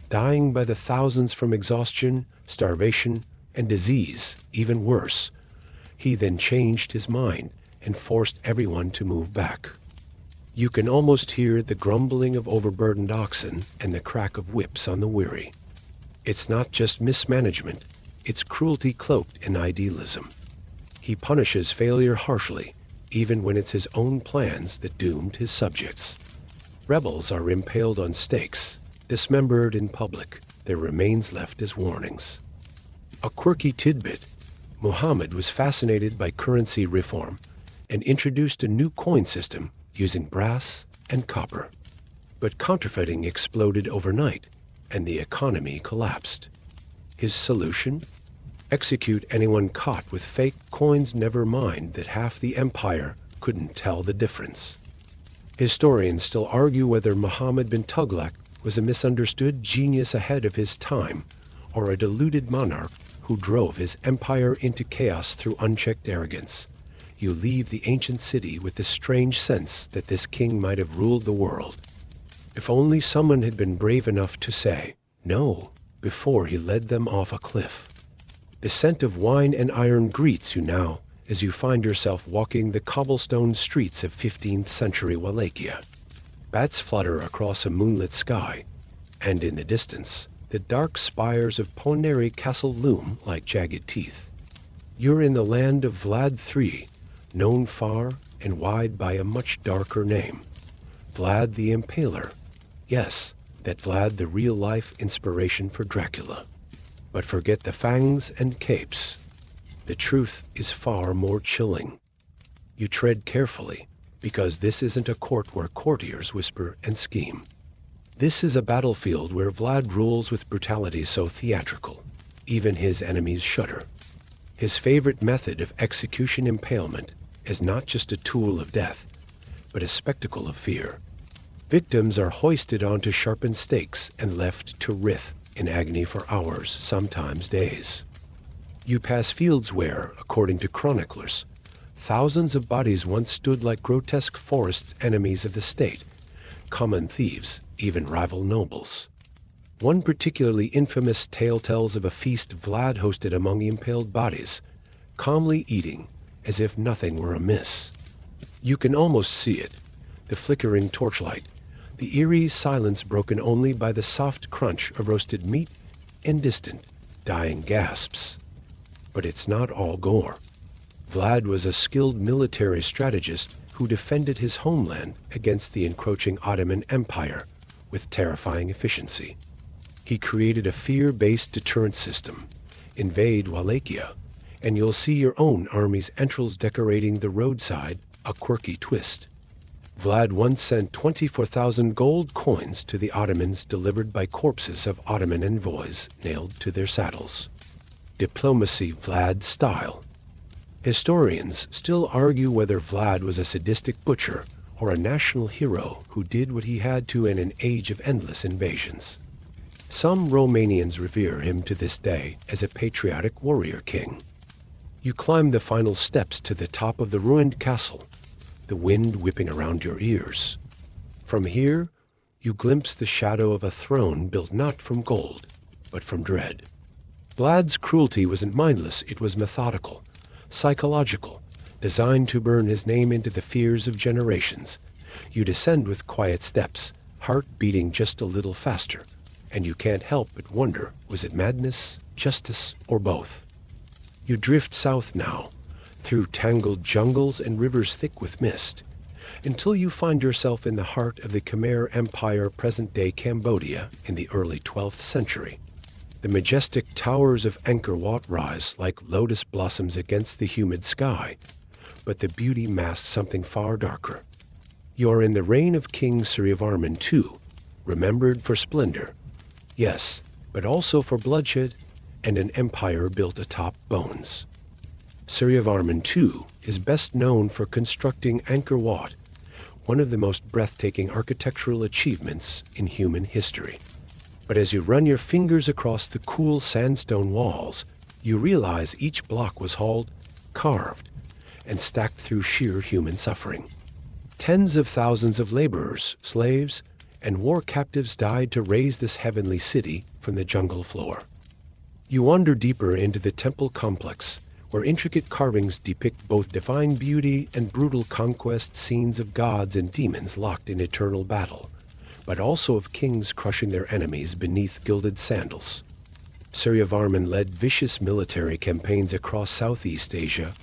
dying by the thousands from exhaustion, starvation, and disease. Even worse, he then changed his mind and forced everyone to move back. You can almost hear the grumbling of overburdened oxen and the crack of whips on the weary. It's not just mismanagement, it's cruelty cloaked in idealism. He punishes failure harshly, even when it's his own plans that doomed his subjects. Rebels are impaled on stakes, dismembered in public, their remains left as warnings. A quirky tidbit: Muhammad was fascinated by currency reform and introduced a new coin system using brass and copper. But counterfeiting exploded overnight, and the economy collapsed. His solution? Execute anyone caught with fake coins, never mind that half the empire couldn't tell the difference. Historians still argue whether Muhammad bin Tughlaq was a misunderstood genius ahead of his time, or a deluded monarch who drove his empire into chaos through unchecked arrogance. You leave the ancient city with the strange sense that this king might have ruled the world. If only someone had been brave enough to say no before he led them off a cliff. The scent of wine and iron greets you now as you find yourself walking the cobblestone streets of 15th century Wallachia. Bats flutter across a moonlit sky, and in the distance, the dark spires of Poneri Castle loom like jagged teeth. You're in the land of Vlad III, known far and wide by a much darker name. Vlad the Impaler. Yes, that Vlad, the real-life inspiration for Dracula. But forget the fangs and capes. The truth is far more chilling. You tread carefully, because this isn't a court where courtiers whisper and scheme. This is a battlefield where Vlad rules with brutality so theatrical, even his enemies shudder. His favorite method of execution impalement is not just a tool of death, but a spectacle of fear. Victims are hoisted onto sharpened stakes and left to writhe in agony for hours, sometimes days. You pass fields where, according to chroniclers, thousands of bodies once stood like grotesque forests, enemies of the state, common thieves, even rival nobles. One particularly infamous tale tells of a feast Vlad hosted among the impaled bodies, calmly eating as if nothing were amiss. You can almost see it, the flickering torchlight, the eerie silence broken only by the soft crunch of roasted meat and distant, dying gasps. But it's not all gore. Vlad was a skilled military strategist who defended his homeland against the encroaching Ottoman Empire with terrifying efficiency. He created a fear-based deterrent system. Invade Wallachia, and you'll see your own army's entrails decorating the roadside, a quirky twist. Vlad once sent 24,000 gold coins to the Ottomans delivered by corpses of Ottoman envoys nailed to their saddles. Diplomacy Vlad style. Historians still argue whether Vlad was a sadistic butcher or a national hero who did what he had to in an age of endless invasions. Some Romanians revere him to this day as a patriotic warrior king. You climb the final steps to the top of the ruined castle, the wind whipping around your ears. From here, you glimpse the shadow of a throne built not from gold, but from dread. Vlad's cruelty wasn't mindless, it was methodical, psychological, designed to burn his name into the fears of generations. You descend with quiet steps, heart beating just a little faster, and you can't help but wonder, was it madness, justice, or both? You drift south now, through tangled jungles and rivers thick with mist, until you find yourself in the heart of the Khmer Empire, present-day Cambodia, in the early 12th century. The majestic towers of Angkor Wat rise like lotus blossoms against the humid sky, but the beauty masks something far darker. You are in the reign of King Suryavarman II, remembered for splendor, yes, but also for bloodshed and an empire built atop bones. Suryavarman II is best known for constructing Angkor Wat, one of the most breathtaking architectural achievements in human history. But as you run your fingers across the cool sandstone walls, you realize each block was hauled, carved, and stacked through sheer human suffering. Tens of thousands of laborers, slaves, and war captives died to raise this heavenly city from the jungle floor. You wander deeper into the temple complex, where intricate carvings depict both divine beauty and brutal conquest scenes of gods and demons locked in eternal battle, but also of kings crushing their enemies beneath gilded sandals. Suryavarman led vicious military campaigns across Southeast Asia,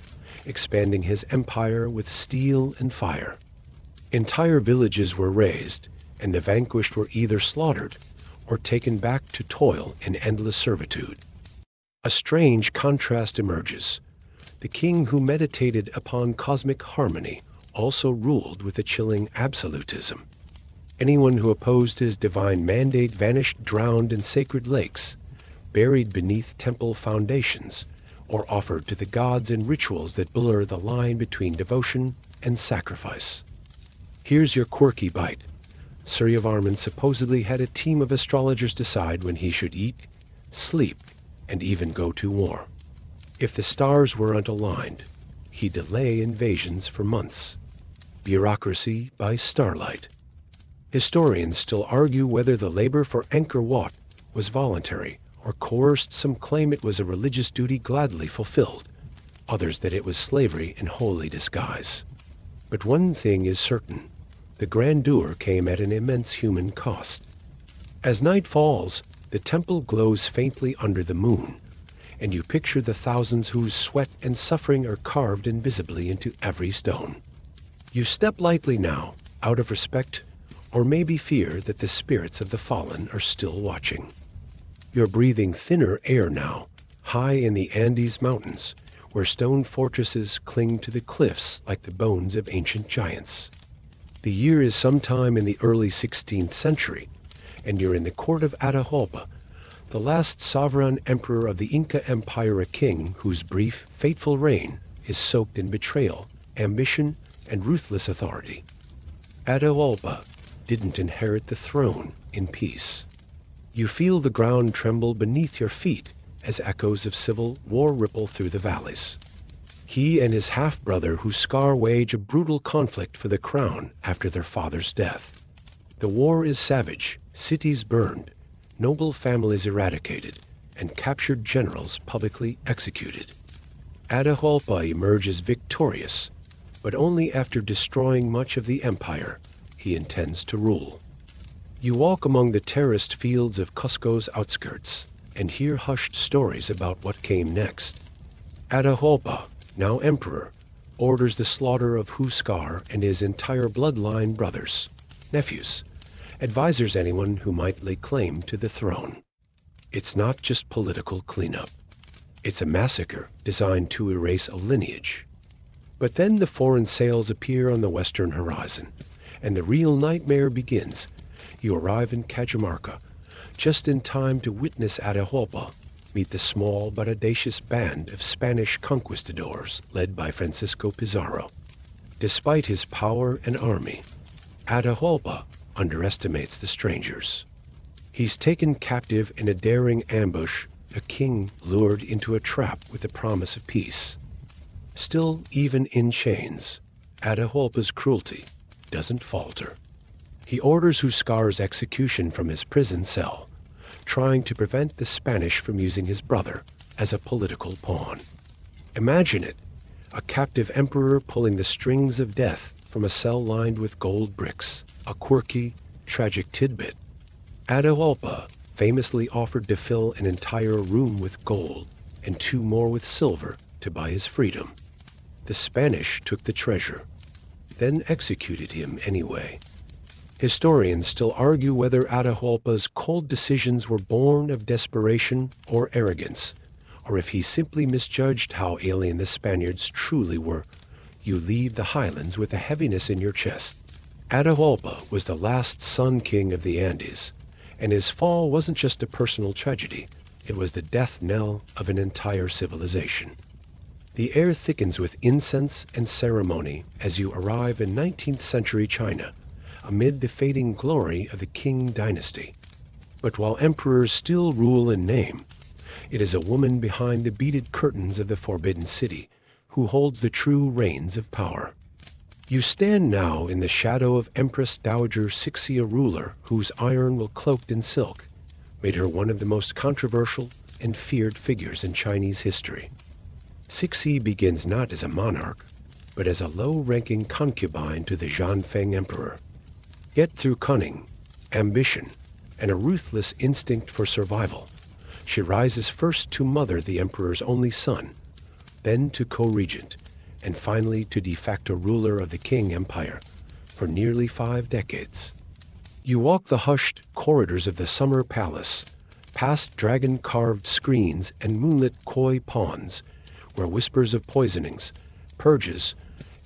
expanding his empire with steel and fire. Entire villages were razed, and the vanquished were either slaughtered or taken back to toil in endless servitude. A strange contrast emerges. The king who meditated upon cosmic harmony also ruled with a chilling absolutism. Anyone who opposed his divine mandate vanished drowned in sacred lakes, buried beneath temple foundations, or offered to the gods in rituals that blur the line between devotion and sacrifice. Here's your quirky bite. Suryavarman supposedly had a team of astrologers decide when he should eat, sleep, and even go to war. If the stars weren't aligned, he'd delay invasions for months. Bureaucracy by starlight. Historians still argue whether the labor for Angkor Wat was voluntary or coerced. Some claim it was a religious duty gladly fulfilled, others that it was slavery in holy disguise. But one thing is certain, the grandeur came at an immense human cost. As night falls, the temple glows faintly under the moon, and you picture the thousands whose sweat and suffering are carved invisibly into every stone. You step lightly now, out of respect, or maybe fear that the spirits of the fallen are still watching. You're breathing thinner air now, high in the Andes Mountains, where stone fortresses cling to the cliffs like the bones of ancient giants. The year is sometime in the early 16th century, and you're in the court of Atahualpa, the last sovereign emperor of the Inca Empire, a king whose brief, fateful reign is soaked in betrayal, ambition, and ruthless authority. Atahualpa didn't inherit the throne in peace. You feel the ground tremble beneath your feet as echoes of civil war ripple through the valleys. He and his half-brother Huascar wage a brutal conflict for the crown after their father's death. The war is savage, cities burned, noble families eradicated, and captured generals publicly executed. Atahualpa emerges victorious, but only after destroying much of the empire he intends to rule. You walk among the terraced fields of Cusco's outskirts and hear hushed stories about what came next. Atahualpa, now emperor, orders the slaughter of Huascar and his entire bloodline brothers, nephews, advisors, anyone who might lay claim to the throne. It's not just political cleanup. It's a massacre designed to erase a lineage. But then the foreign sails appear on the western horizon, and the real nightmare begins. You arrive in Cajamarca, just in time to witness Atahualpa meet the small but audacious band of Spanish conquistadors led by Francisco Pizarro. Despite his power and army, Atahualpa underestimates the strangers. He's taken captive in a daring ambush, a king lured into a trap with the promise of peace. Still, even in chains, Atahualpa's cruelty doesn't falter. He orders Huascar's execution from his prison cell, trying to prevent the Spanish from using his brother as a political pawn. Imagine it, a captive emperor pulling the strings of death from a cell lined with gold bricks, a quirky, tragic tidbit. Atahualpa famously offered to fill an entire room with gold and 2 more with silver to buy his freedom. The Spanish took the treasure, then executed him anyway. Historians still argue whether Atahualpa's cold decisions were born of desperation or arrogance, or if he simply misjudged how alien the Spaniards truly were. You leave the highlands with a heaviness in your chest. Atahualpa was the last Sun King of the Andes, and his fall wasn't just a personal tragedy, it was the death knell of an entire civilization. The air thickens with incense and ceremony as you arrive in 19th century China, amid the fading glory of the Qing dynasty. But while emperors still rule in name, it is a woman behind the beaded curtains of the Forbidden City who holds the true reins of power. You stand now in the shadow of Empress Dowager Cixi, a ruler whose iron will cloaked in silk made her one of the most controversial and feared figures in Chinese history. Cixi begins not as a monarch, but as a low-ranking concubine to the Zhanfeng emperor. Yet through cunning, ambition, and a ruthless instinct for survival, she rises first to mother the emperor's only son, then to co-regent, and finally to de facto ruler of the Qing Empire for nearly 5 decades. You walk the hushed corridors of the Summer Palace, past dragon-carved screens and moonlit koi ponds, where whispers of poisonings, purges,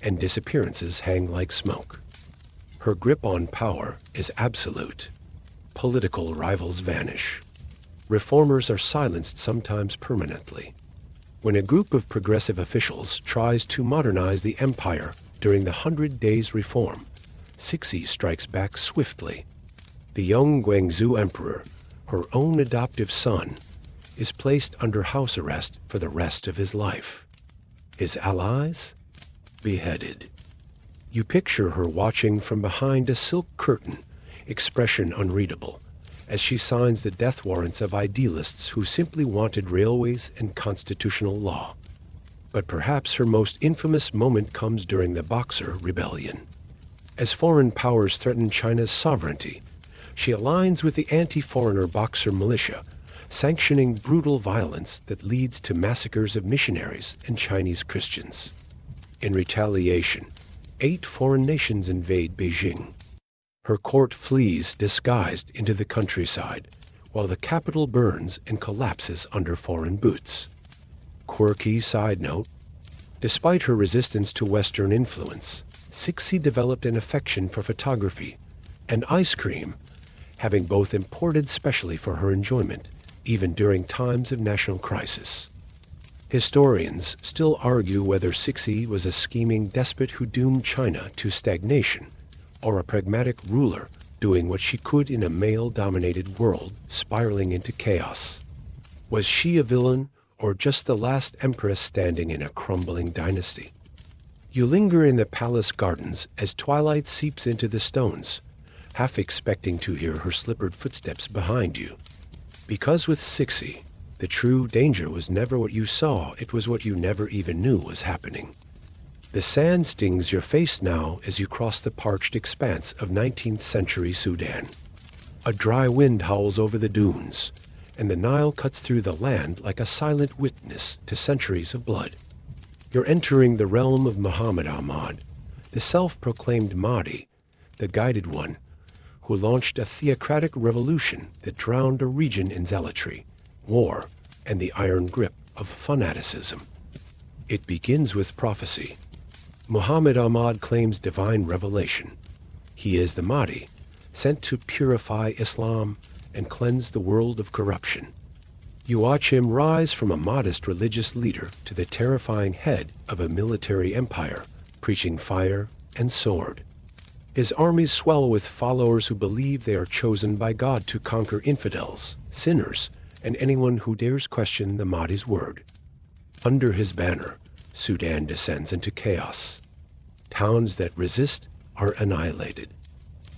and disappearances hang like smoke. Her grip on power is absolute. Political rivals vanish. Reformers are silenced, sometimes permanently. When a group of progressive officials tries to modernize the empire during the 100 Days Reform, Cixi strikes back swiftly. The young Guangzhou emperor, her own adoptive son, is placed under house arrest for the rest of his life. His allies? Beheaded. You picture her watching from behind a silk curtain, expression unreadable, as she signs the death warrants of idealists who simply wanted railways and constitutional law. But perhaps her most infamous moment comes during the Boxer Rebellion. As foreign powers threaten China's sovereignty, she aligns with the anti-foreigner Boxer militia, sanctioning brutal violence that leads to massacres of missionaries and Chinese Christians. In retaliation, 8 foreign nations invade Beijing. Her court flees disguised into the countryside, while the capital burns and collapses under foreign boots. Quirky side note, Despite her resistance to Western influence, Cixi developed an affection for photography and ice cream, having both imported specially for her enjoyment, even during times of national crisis. Historians still argue whether Cixi was a scheming despot who doomed China to stagnation, or a pragmatic ruler doing what she could in a male-dominated world spiraling into chaos. Was she a villain, or just the last empress standing in a crumbling dynasty? You linger in the palace gardens as twilight seeps into the stones, half expecting to hear her slippered footsteps behind you. Because with Cixi, the true danger was never what you saw, it was what you never even knew was happening. The sand stings your face now as you cross the parched expanse of 19th century Sudan. A dry wind howls over the dunes, and the Nile cuts through the land like a silent witness to centuries of blood. You're entering the realm of Muhammad Ahmad, the self-proclaimed Mahdi, the guided one, who launched a theocratic revolution that drowned a region in zealotry, war, and the iron grip of fanaticism. It begins with prophecy. Muhammad Ahmad claims divine revelation. He is the Mahdi, sent to purify Islam and cleanse the world of corruption. You watch him rise from a modest religious leader to the terrifying head of a military empire, preaching fire and sword. His armies swell with followers who believe they are chosen by God to conquer infidels, sinners, and anyone who dares question the Mahdi's word. Under his banner, Sudan descends into chaos. Towns that resist are annihilated.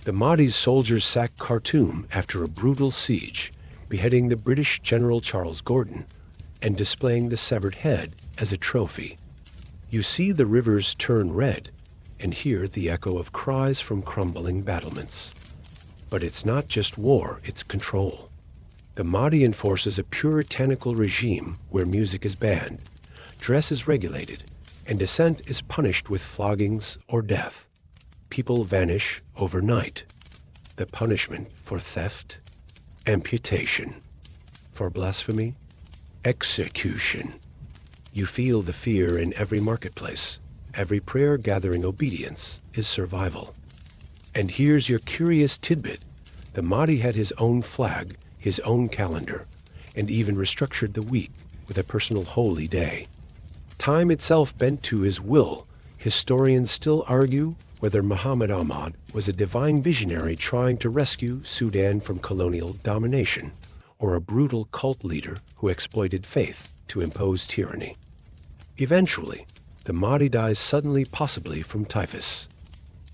The Mahdi's soldiers sack Khartoum after a brutal siege, beheading the British General Charles Gordon and displaying the severed head as a trophy. You see the rivers turn red and hear the echo of cries from crumbling battlements. But it's not just war, it's control. The Mahdi enforces a puritanical regime where music is banned, dress is regulated, and dissent is punished with floggings or death. People vanish overnight. The punishment for theft? Amputation. For blasphemy? Execution. You feel the fear in every marketplace. Every prayer gathering obedience is survival. And here's your curious tidbit. The Mahdi had his own flag, his own calendar, and even restructured the week with a personal holy day. Time itself bent to his will. Historians still argue whether Muhammad Ahmad was a divine visionary trying to rescue Sudan from colonial domination, or a brutal cult leader who exploited faith to impose tyranny. Eventually, the Mahdi dies suddenly, possibly from typhus.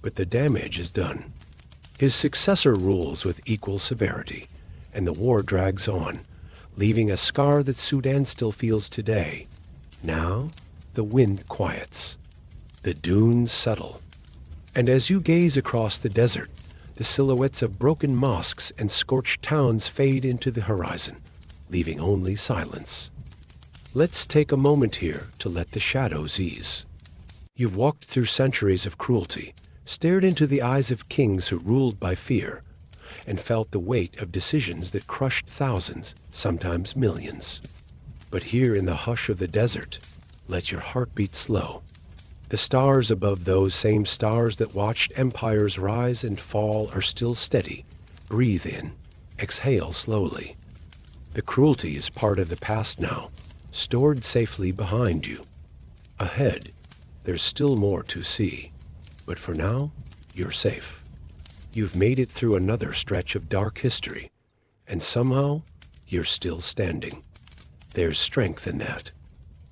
But the damage is done. His successor rules with equal severity, and the war drags on, leaving a scar that Sudan still feels today. Now, the wind quiets. The dunes settle. And as you gaze across the desert, the silhouettes of broken mosques and scorched towns fade into the horizon, leaving only silence. Let's take a moment here to let the shadows ease. You've walked through centuries of cruelty, stared into the eyes of kings who ruled by fear, and felt the weight of decisions that crushed thousands, sometimes millions. But here in the hush of the desert, let your heart beat slow. The stars above those same stars that watched empires rise and fall are still steady. Breathe in, exhale slowly. The cruelty is part of the past now, stored safely behind you. Ahead, there's still more to see. But for now, you're safe. You've made it through another stretch of dark history, and somehow, you're still standing. There's strength in that.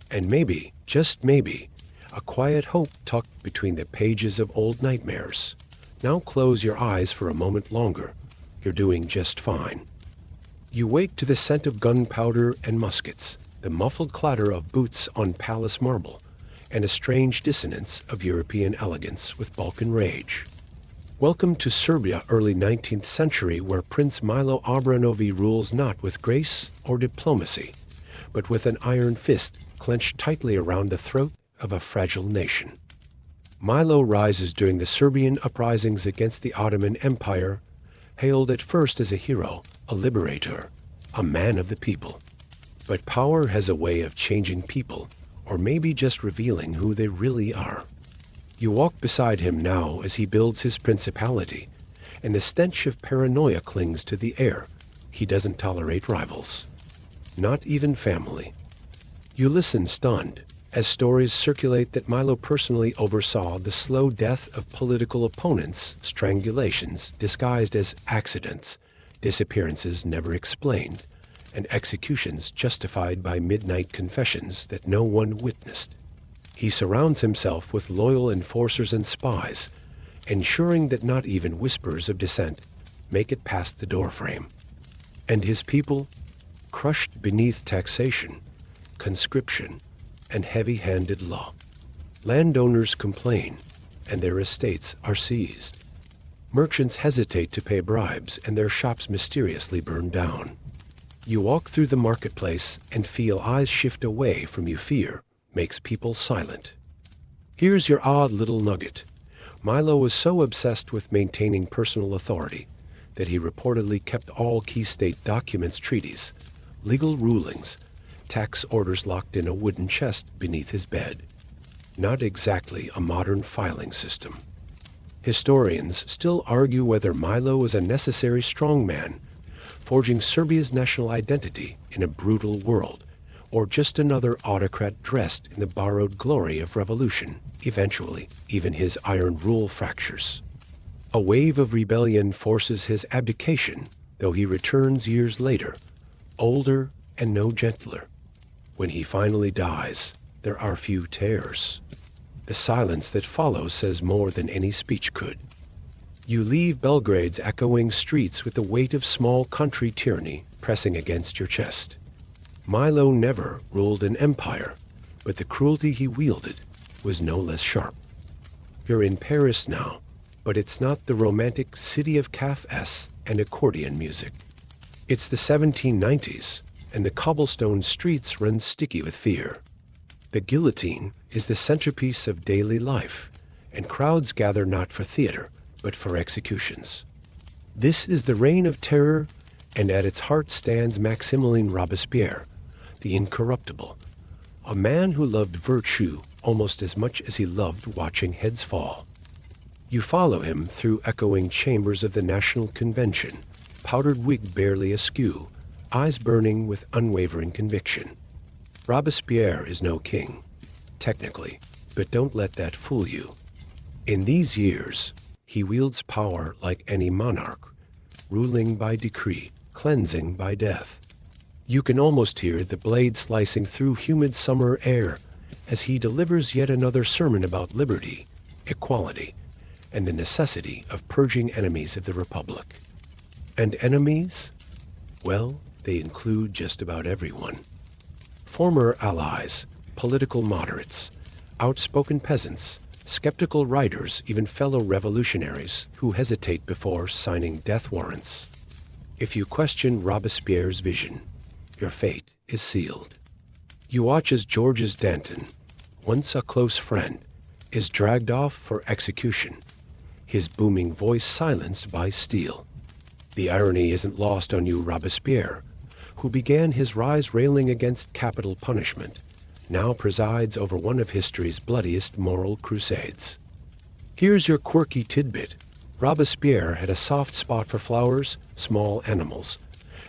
And maybe, just maybe, a quiet hope tucked between the pages of old nightmares. Now close your eyes for a moment longer. You're doing just fine. You wake to the scent of gunpowder and muskets, the muffled clatter of boots on palace marble, and a strange dissonance of European elegance with Balkan rage. Welcome to Serbia, early 19th century, where Prince Milo Obrenović rules not with grace or diplomacy, but with an iron fist clenched tightly around the throat of a fragile nation. Milo rises during the Serbian uprisings against the Ottoman Empire, hailed at first as a hero, a liberator, a man of the people. But power has a way of changing people, or maybe just revealing who they really are. You walk beside him now as he builds his principality, and the stench of paranoia clings to the air. He doesn't tolerate rivals, not even family. You listen stunned, as stories circulate that Milo personally oversaw the slow death of political opponents, strangulations disguised as accidents, disappearances never explained, and executions justified by midnight confessions that no one witnessed. He surrounds himself with loyal enforcers and spies, ensuring that not even whispers of dissent make it past the doorframe. And his people, crushed beneath taxation, conscription, and heavy-handed law. Landowners complain, and their estates are seized. Merchants hesitate to pay bribes, and their shops mysteriously burn down. You walk through the marketplace and feel eyes shift away from you. Fear makes people silent. Here's your odd little nugget. Milo was so obsessed with maintaining personal authority that he reportedly kept all key state documents, treaties, legal rulings, tax orders locked in a wooden chest beneath his bed. Not exactly a modern filing system. Historians still argue whether Milo was a necessary strongman, forging Serbia's national identity in a brutal world, or just another autocrat dressed in the borrowed glory of revolution. Eventually, even his iron rule fractures. A wave of rebellion forces his abdication, though he returns years later, older and no gentler. When he finally dies, there are few tears. The silence that follows says more than any speech could. You leave Belgrade's echoing streets with the weight of small country tyranny pressing against your chest. Milo never ruled an empire, but the cruelty he wielded was no less sharp. You're in Paris now, but it's not the romantic city of cafes and accordion music. It's the 1790s, and the cobblestone streets run sticky with fear. The guillotine is the centerpiece of daily life, and crowds gather not for theater, but for executions. This is the reign of terror, and at its heart stands Maximilien Robespierre, the incorruptible, a man who loved virtue almost as much as he loved watching heads fall. You follow him through echoing chambers of the National Convention, powdered wig barely askew, eyes burning with unwavering conviction. Robespierre is no king, technically, but don't let that fool you. In these years, he wields power like any monarch, ruling by decree, cleansing by death. You can almost hear the blade slicing through humid summer air as he delivers yet another sermon about liberty, equality, and the necessity of purging enemies of the Republic. And enemies? Well, they include just about everyone. Former allies, political moderates, outspoken peasants, skeptical writers, even fellow revolutionaries who hesitate before signing death warrants. If you question Robespierre's vision, your fate is sealed. You watch as Georges Danton, once a close friend, is dragged off for execution, his booming voice silenced by steel. The irony isn't lost on you. Robespierre, who began his rise railing against capital punishment, now presides over one of history's bloodiest moral crusades. Here's your quirky tidbit. Robespierre had a soft spot for flowers, small animals,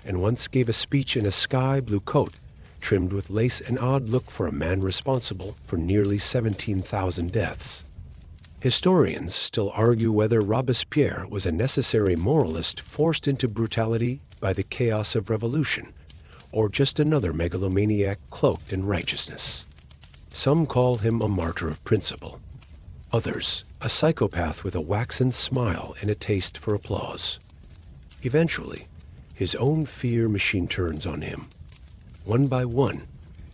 and once gave a speech in a sky blue coat, trimmed with lace, an odd look for a man responsible for nearly 17,000 deaths. Historians still argue whether Robespierre was a necessary moralist forced into brutality by the chaos of revolution, or just another megalomaniac cloaked in righteousness. Some call him a martyr of principle. Others, a psychopath with a waxen smile and a taste for applause. Eventually, his own fear machine turns on him. One by one,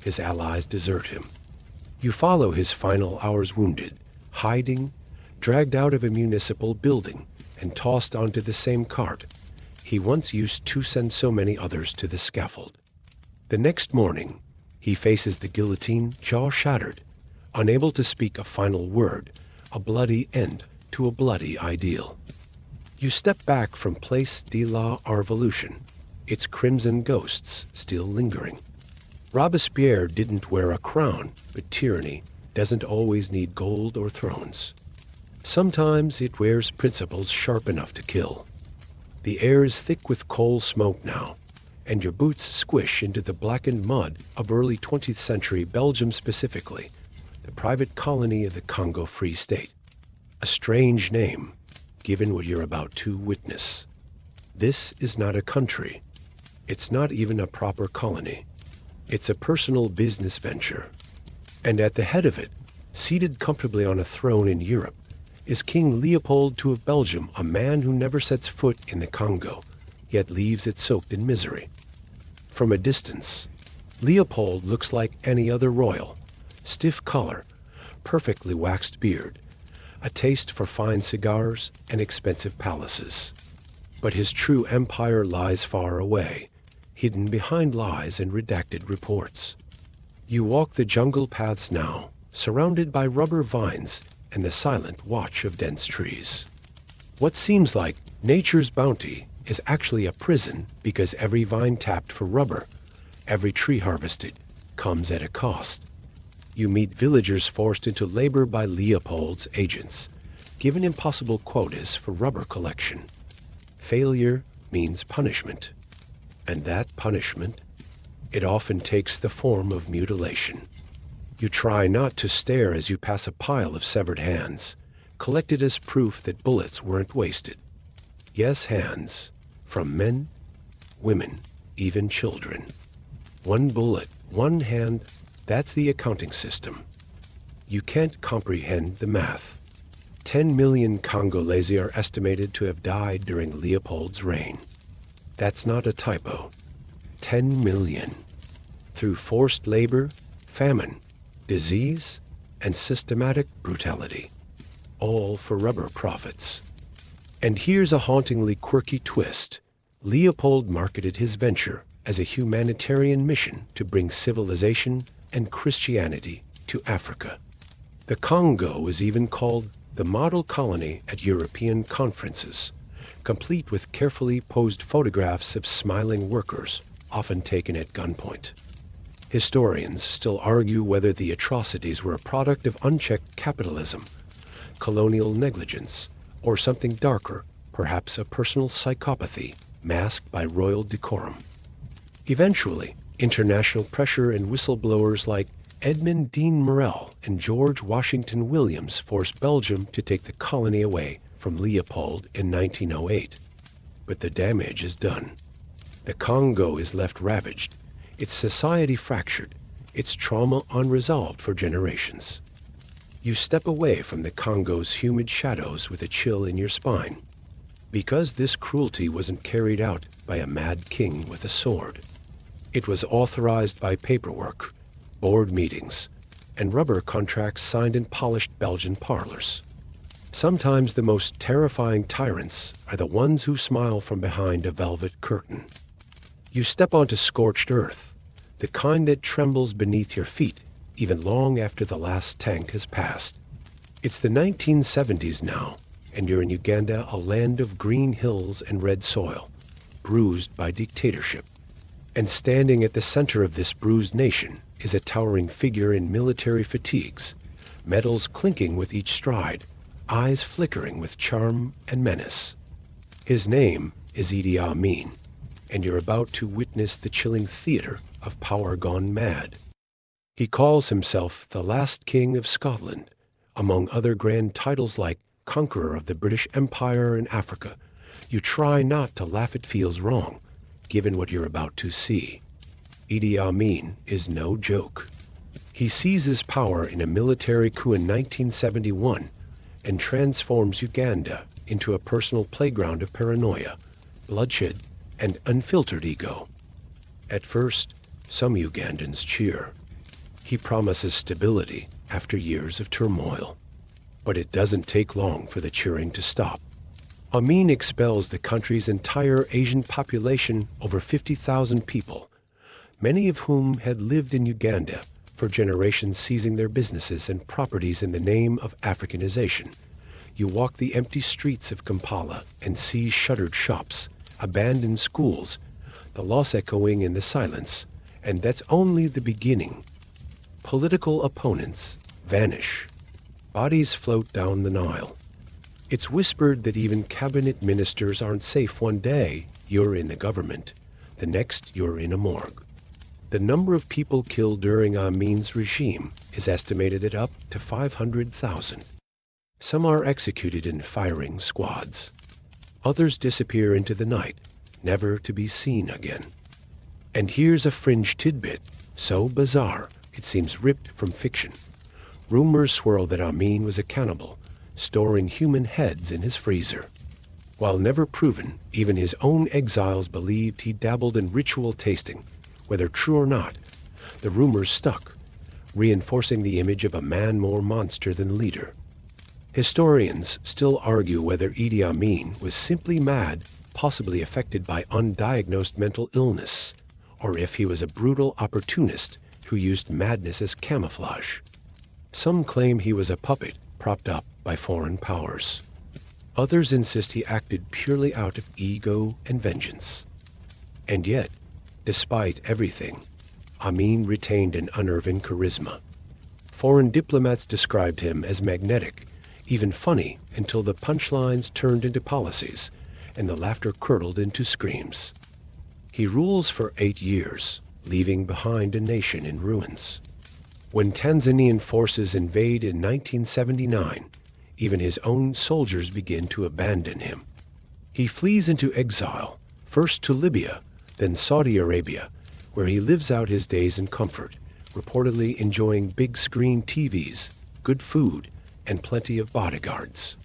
his allies desert him. You follow his final hours wounded, hiding, dragged out of a municipal building, and tossed onto the same cart he once used to send so many others to the scaffold. The next morning, he faces the guillotine, jaw shattered, unable to speak a final word, a bloody end to a bloody ideal. You step back from Place de la Revolution, its crimson ghosts still lingering. Robespierre didn't wear a crown, but tyranny doesn't always need gold or thrones. Sometimes it wears principles sharp enough to kill. The air is thick with coal smoke now, and your boots squish into the blackened mud of early 20th century Belgium, specifically the private colony of the Congo Free State. A strange name, given what you're about to witness. This is not a country. It's not even a proper colony. It's a personal business venture. And at the head of it, seated comfortably on a throne in Europe, is King Leopold II of Belgium, a man who never sets foot in the Congo, yet leaves it soaked in misery. From a distance, Leopold looks like any other royal. Stiff collar, perfectly waxed beard, a taste for fine cigars and expensive palaces. But his true empire lies far away, hidden behind lies and redacted reports. You walk the jungle paths now, surrounded by rubber vines and the silent watch of dense trees. What seems like nature's bounty is actually a prison, because every vine tapped for rubber, every tree harvested, comes at a cost. You meet villagers forced into labor by Leopold's agents, given impossible quotas for rubber collection. Failure means punishment. And that punishment, it often takes the form of mutilation. You try not to stare as you pass a pile of severed hands, collected as proof that bullets weren't wasted. Yes, hands, from men, women, even children. One bullet, one hand, that's the accounting system. You can't comprehend the math. 10 million Congolese are estimated to have died during Leopold's reign. That's not a typo. 10 million. Through forced labor, famine, disease, and systematic brutality. All for rubber profits. And here's a hauntingly quirky twist. Leopold marketed his venture as a humanitarian mission to bring civilization and Christianity to Africa. The Congo was even called the model colony at European conferences, complete with carefully posed photographs of smiling workers, often taken at gunpoint. Historians still argue whether the atrocities were a product of unchecked capitalism, colonial negligence, or something darker, perhaps a personal psychopathy masked by royal decorum. Eventually, international pressure and whistleblowers like Edmund Dean Morel and George Washington Williams forced Belgium to take the colony away from Leopold in 1908. But the damage is done. The Congo is left ravaged, its society fractured, its trauma unresolved for generations. You step away from the Congo's humid shadows with a chill in your spine, because this cruelty wasn't carried out by a mad king with a sword. It was authorized by paperwork, board meetings, and rubber contracts signed in polished Belgian parlors. Sometimes the most terrifying tyrants are the ones who smile from behind a velvet curtain. You step onto scorched earth, the kind that trembles beneath your feet even long after the last tank has passed. It's the 1970s now, and you're in Uganda, a land of green hills and red soil, bruised by dictatorship. And standing at the center of this bruised nation is a towering figure in military fatigues, medals clinking with each stride, eyes flickering with charm and menace. His name is Idi Amin, and you're about to witness the chilling theater of power gone mad. He calls himself the last king of Scotland, among other grand titles like conqueror of the British Empire in Africa. You try not to laugh, it feels wrong, given what you're about to see. Idi Amin is no joke. He seizes power in a military coup in 1971 and transforms Uganda into a personal playground of paranoia, bloodshed, and unfiltered ego. At first, some Ugandans cheer. He promises stability after years of turmoil. But it doesn't take long for the cheering to stop. Amin expels the country's entire Asian population, over 50,000 people, many of whom had lived in Uganda for generations, seizing their businesses and properties in the name of Africanization. You walk the empty streets of Kampala and see shuttered shops, abandoned schools, the loss echoing in the silence, And that's only the beginning. Political opponents vanish. Bodies float down the Nile. It's whispered that even cabinet ministers aren't safe. One day, you're in the government. The next, you're in a morgue. The number of people killed during Amin's regime is estimated at up to 500,000. Some are executed in firing squads. Others disappear into the night, never to be seen again. And here's a fringe tidbit, so bizarre it seems ripped from fiction. Rumors swirl that Amin was a cannibal, storing human heads in his freezer. While never proven, even his own exiles believed he dabbled in ritual tasting. Whether true or not, the rumors stuck, reinforcing the image of a man more monster than leader. Historians still argue whether Idi Amin was simply mad, possibly affected by undiagnosed mental illness, or if he was a brutal opportunist who used madness as camouflage. Some claim he was a puppet propped up by foreign powers. Others insist he acted purely out of ego and vengeance. And yet, despite everything, Amin retained an unnerving charisma. Foreign diplomats described him as magnetic, even funny, until the punchlines turned into policies and the laughter curdled into screams. He rules for 8 years, leaving behind a nation in ruins. When Tanzanian forces invade in 1979, even his own soldiers begin to abandon him. He flees into exile, first to Libya, then Saudi Arabia, where he lives out his days in comfort, reportedly enjoying big-screen TVs, good food, and plenty of bodyguards.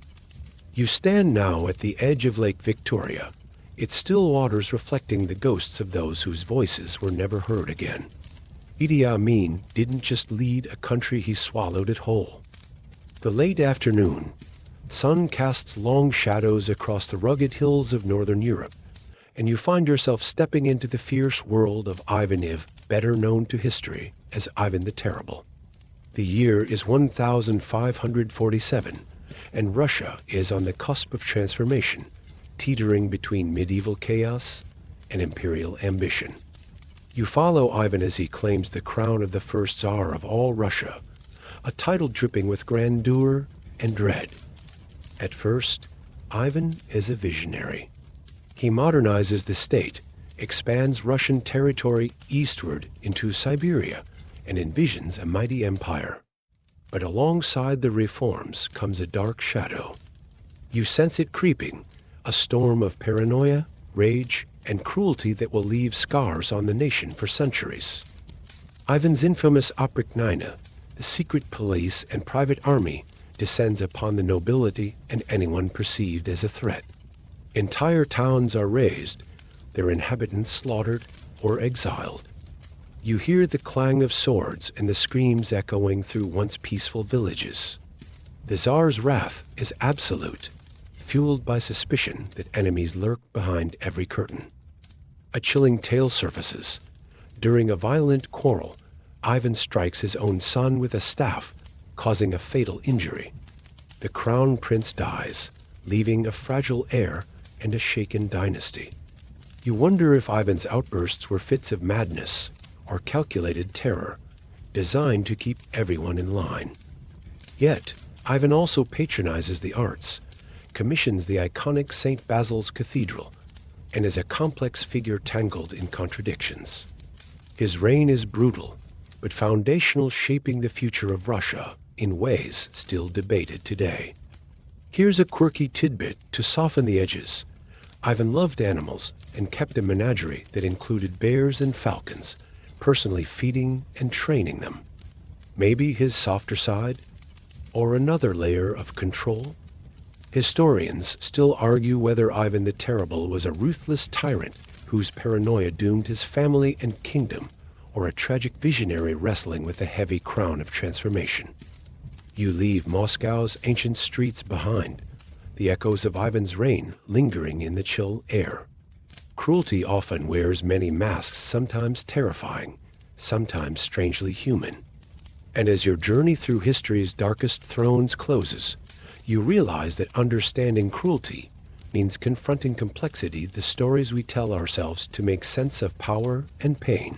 You stand now at the edge of Lake Victoria, its still waters reflecting the ghosts of those whose voices were never heard again. Idi Amin didn't just lead a country, he swallowed it whole. The late afternoon, sun casts long shadows across the rugged hills of northern Europe, and you find yourself stepping into the fierce world of Ivan IV, better known to history as Ivan the Terrible. The year is 1547, and Russia is on the cusp of transformation, teetering between medieval chaos and imperial ambition. You follow Ivan as he claims the crown of the first Tsar of all Russia, a title dripping with grandeur and dread. At first, Ivan is a visionary. He modernizes the state, expands Russian territory eastward into Siberia, and envisions a mighty empire. But alongside the reforms comes a dark shadow. You sense it creeping, a storm of paranoia, rage, and cruelty that will leave scars on the nation for centuries. Ivan's infamous Oprichnina, the secret police and private army, descends upon the nobility and anyone perceived as a threat. Entire towns are razed, their inhabitants slaughtered or exiled. You hear the clang of swords and the screams echoing through once peaceful villages. The Tsar's wrath is absolute, fueled by suspicion that enemies lurk behind every curtain. A chilling tale surfaces. During a violent quarrel, Ivan strikes his own son with a staff, causing a fatal injury. The crown prince dies, leaving a fragile heir and a shaken dynasty. You wonder if Ivan's outbursts were fits of madness or calculated terror, designed to keep everyone in line. Yet, Ivan also patronizes the arts, commissions the iconic St. Basil's Cathedral, and is a complex figure tangled in contradictions. His reign is brutal, but foundational, shaping the future of Russia in ways still debated today. Here's a quirky tidbit to soften the edges. Ivan loved animals and kept a menagerie that included bears and falcons, personally feeding and training them. Maybe his softer side, or another layer of control? Historians still argue whether Ivan the Terrible was a ruthless tyrant whose paranoia doomed his family and kingdom, or a tragic visionary wrestling with the heavy crown of transformation. You leave Moscow's ancient streets behind, the echoes of Ivan's reign lingering in the chill air. Cruelty often wears many masks, sometimes terrifying, sometimes strangely human. And as your journey through history's darkest thrones closes, you realize that understanding cruelty means confronting complexity, the stories we tell ourselves to make sense of power and pain.